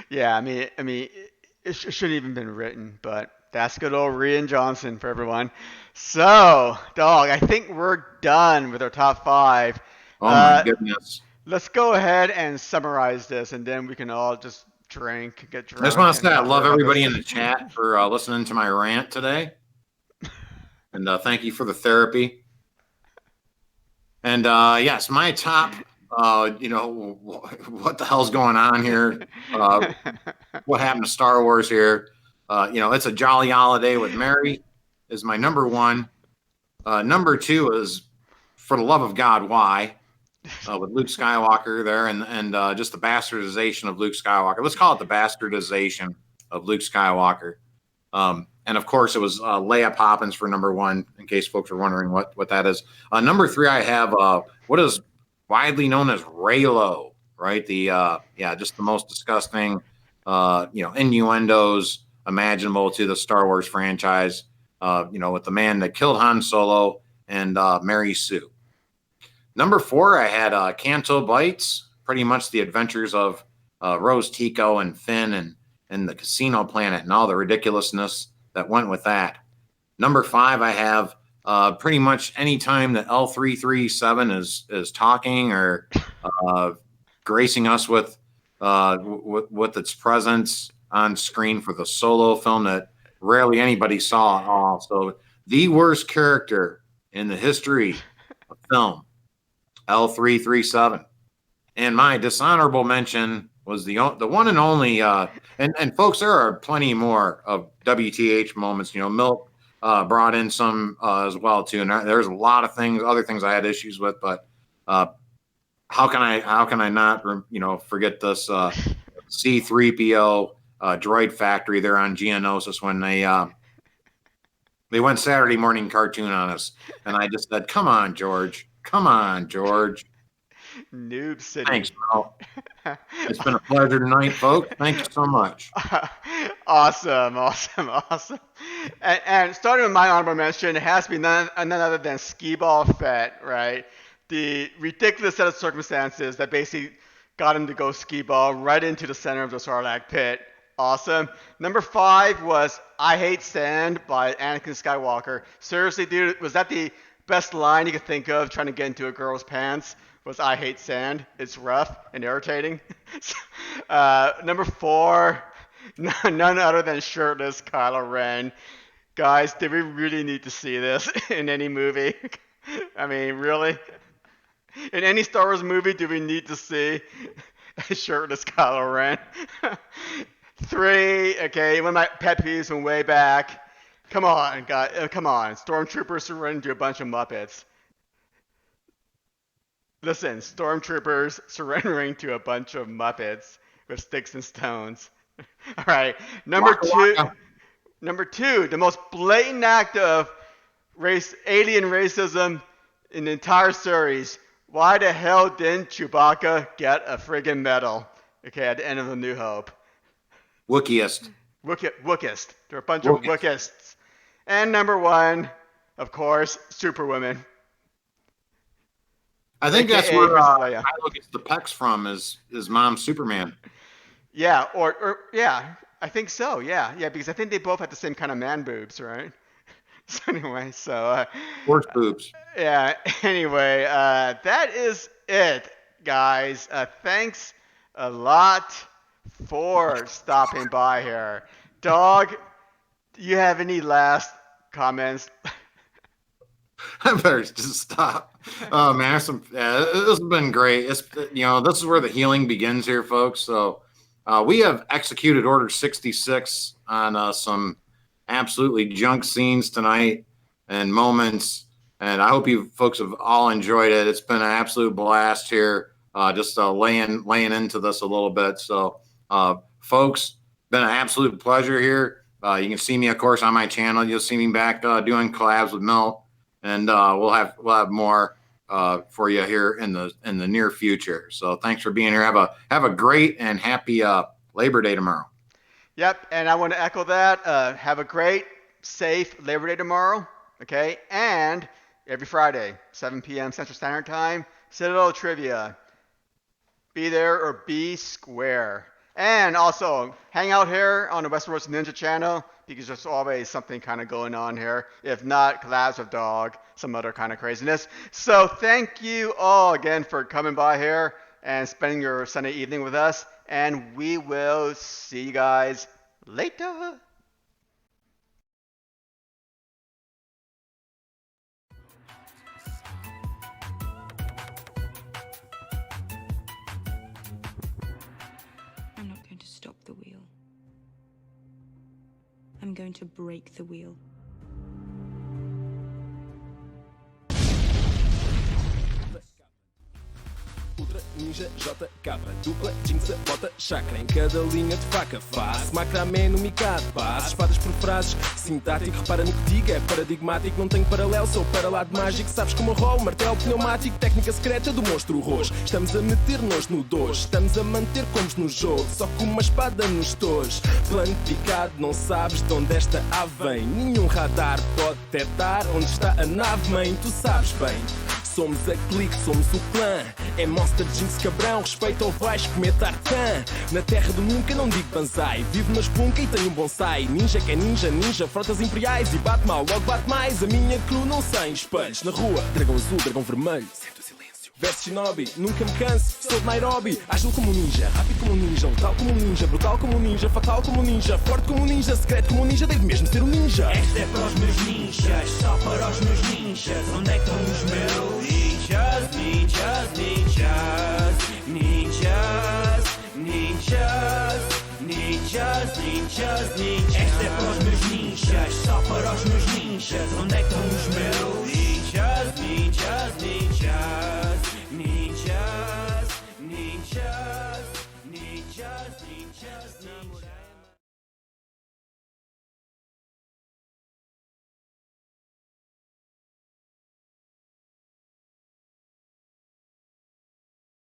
Yeah, it shouldn't even been written, but that's good old Rian Johnson for everyone. So, Dog, I think we're done with our top five. Oh my goodness! Let's go ahead and summarize this, and then we can all just get drunk. I just want to say I and love talk about everybody this. in the chat for listening to my rant today, and thank you for the therapy. And yes, my top. What the hell's going on here? What happened to Star Wars here? It's a jolly holiday with Mary is my number one. Number two is For the Love of God, Why? With Luke Skywalker there and just the bastardization of Luke Skywalker. Let's call it the bastardization of Luke Skywalker. And of course, it was Leia Poppins for number one, in case folks are wondering what that is. Number three, I have what is widely known as Reylo, right? Just the most disgusting, innuendos imaginable to the Star Wars franchise, with the man that killed Han Solo and Mary Sue. Number four, I had Canto Bites, pretty much the adventures of Rose Tico and Finn and the casino planet and all the ridiculousness that went with that. Number five, I have pretty much any time that L337 is talking or gracing us with its presence on screen for the Solo film that rarely anybody saw at all. So the worst character in the history of film, L337. And my dishonorable mention was the one and only, and folks, there are plenty more of WTH moments. Milk brought in some as well too, and there's a lot of other things I had issues with. But how can I not forget this C-3PO droid factory there on Geonosis when they went Saturday morning cartoon on us, and I just said, "Come on, George. Come on, George." Noob City. Thanks, Mel. It's been a pleasure tonight, folks. Thank you so much. Awesome. And starting with my honorable mention, it has to be none other than Skee Ball Fett, right? The ridiculous set of circumstances that basically got him to go skee ball right into the center of the Sarlacc pit. Awesome. Number five was I Hate Sand by Anakin Skywalker. Seriously, dude, was that the best line you could think of trying to get into a girl's pants? Was I hate sand. It's rough and irritating. Number four, none other than shirtless Kylo Ren. Guys, did we really need to see this in any movie? I mean, really? In any Star Wars movie, do we need to see a shirtless Kylo Ren? Three, okay, one of my pet peeves from way back. Come on, guys, come on. Stormtroopers surrender to a bunch of Muppets. Listen, stormtroopers surrendering to a bunch of Muppets with sticks and stones. All right, number Waka two. waka. Number 2, the most blatant act of alien racism in the entire series. Why the hell didn't Chewbacca get a friggin' medal? Okay, at the end of A New Hope. Wookieist. Wookist. They're a bunch of Wookists. And number 1, of course, Superwoman. I think AKA that's where Leia. Kylo gets the pecs from, is mom Superman. Yeah, or yeah, I think so. Yeah, because I think they both have the same kind of man boobs, right? So anyway, Horse boobs. yeah. Anyway, that is it, guys. Thanks a lot for stopping by here. Dawg, do you have any last comments? I better just stop. Oh man, this has been great. This is where the healing begins here, folks. So we have executed Order 66 on some absolutely junk scenes tonight and moments, and I hope you folks have all enjoyed it. It's been an absolute blast here, just laying into this a little bit. So folks, been an absolute pleasure here. You can see me, of course, on my channel. You'll see me back doing collabs with Milt. And we'll have more for you here in the near future. So thanks for being here. Have a great and happy Labor Day tomorrow. Yep, and I want to echo that. Have a great, safe Labor Day tomorrow. Okay, and every Friday, 7 p.m. Central Standard Time, Citadel Trivia. Be there or be square. And also, hang out here on the Westeros Ninja channel, because there's always something kind of going on here. If not, collabs with Dawg, some other kind of craziness. So thank you all again for coming by here and spending your Sunday evening with us. And we will see you guys later. I'm not going to stop the wheel. I'm going to break the wheel. Ultra Ninja JK, dupla, jinxa, bota, chakra em cada linha de faca. Face, macramé no micado, base, espadas por frases. Sintático, repara no que digo, é paradigmático, não tenho paralelo, sou para lado mágico. Sabes como rolo, martelo pneumático, técnica secreta do monstro roxo. Estamos a meter-nos no dojo, estamos a manter como no jogo, só com uma espada nos tojos. Plano picado, não sabes de onde esta ave vem. Nenhum radar pode detectar onde está a nave, mãe, tu sabes bem. Somos a clique, somos o clã. É Monster Jinx cabrão, respeito ao baixo, comer tartan. Na terra do nunca não digo banzai. Vivo na espunca e tenho um bonsai. Ninja que é ninja, frotas imperiais. E bate mal, logo bate mais. A minha crew não sem espelhos na rua. Dragão azul, dragão vermelho, sente o silêncio. Verso shinobi, nunca me canso, sou de Nairobi. Ágil como um ninja, rápido como um ninja. Letal como um ninja, brutal como um ninja. Fatal como um ninja, forte como um ninja. Secreto como um ninja, deve mesmo ser um ninja. Esta é para os meus ninjas, só para os meus ninjas. Onde é que estão os meus ninjas? Ninjas, ninjas, ninjas, ninjas, ninjas, ninjas, ninjas. Esta é para os meus ninjas, só para os meus ninjas. Onde é que estão os meus?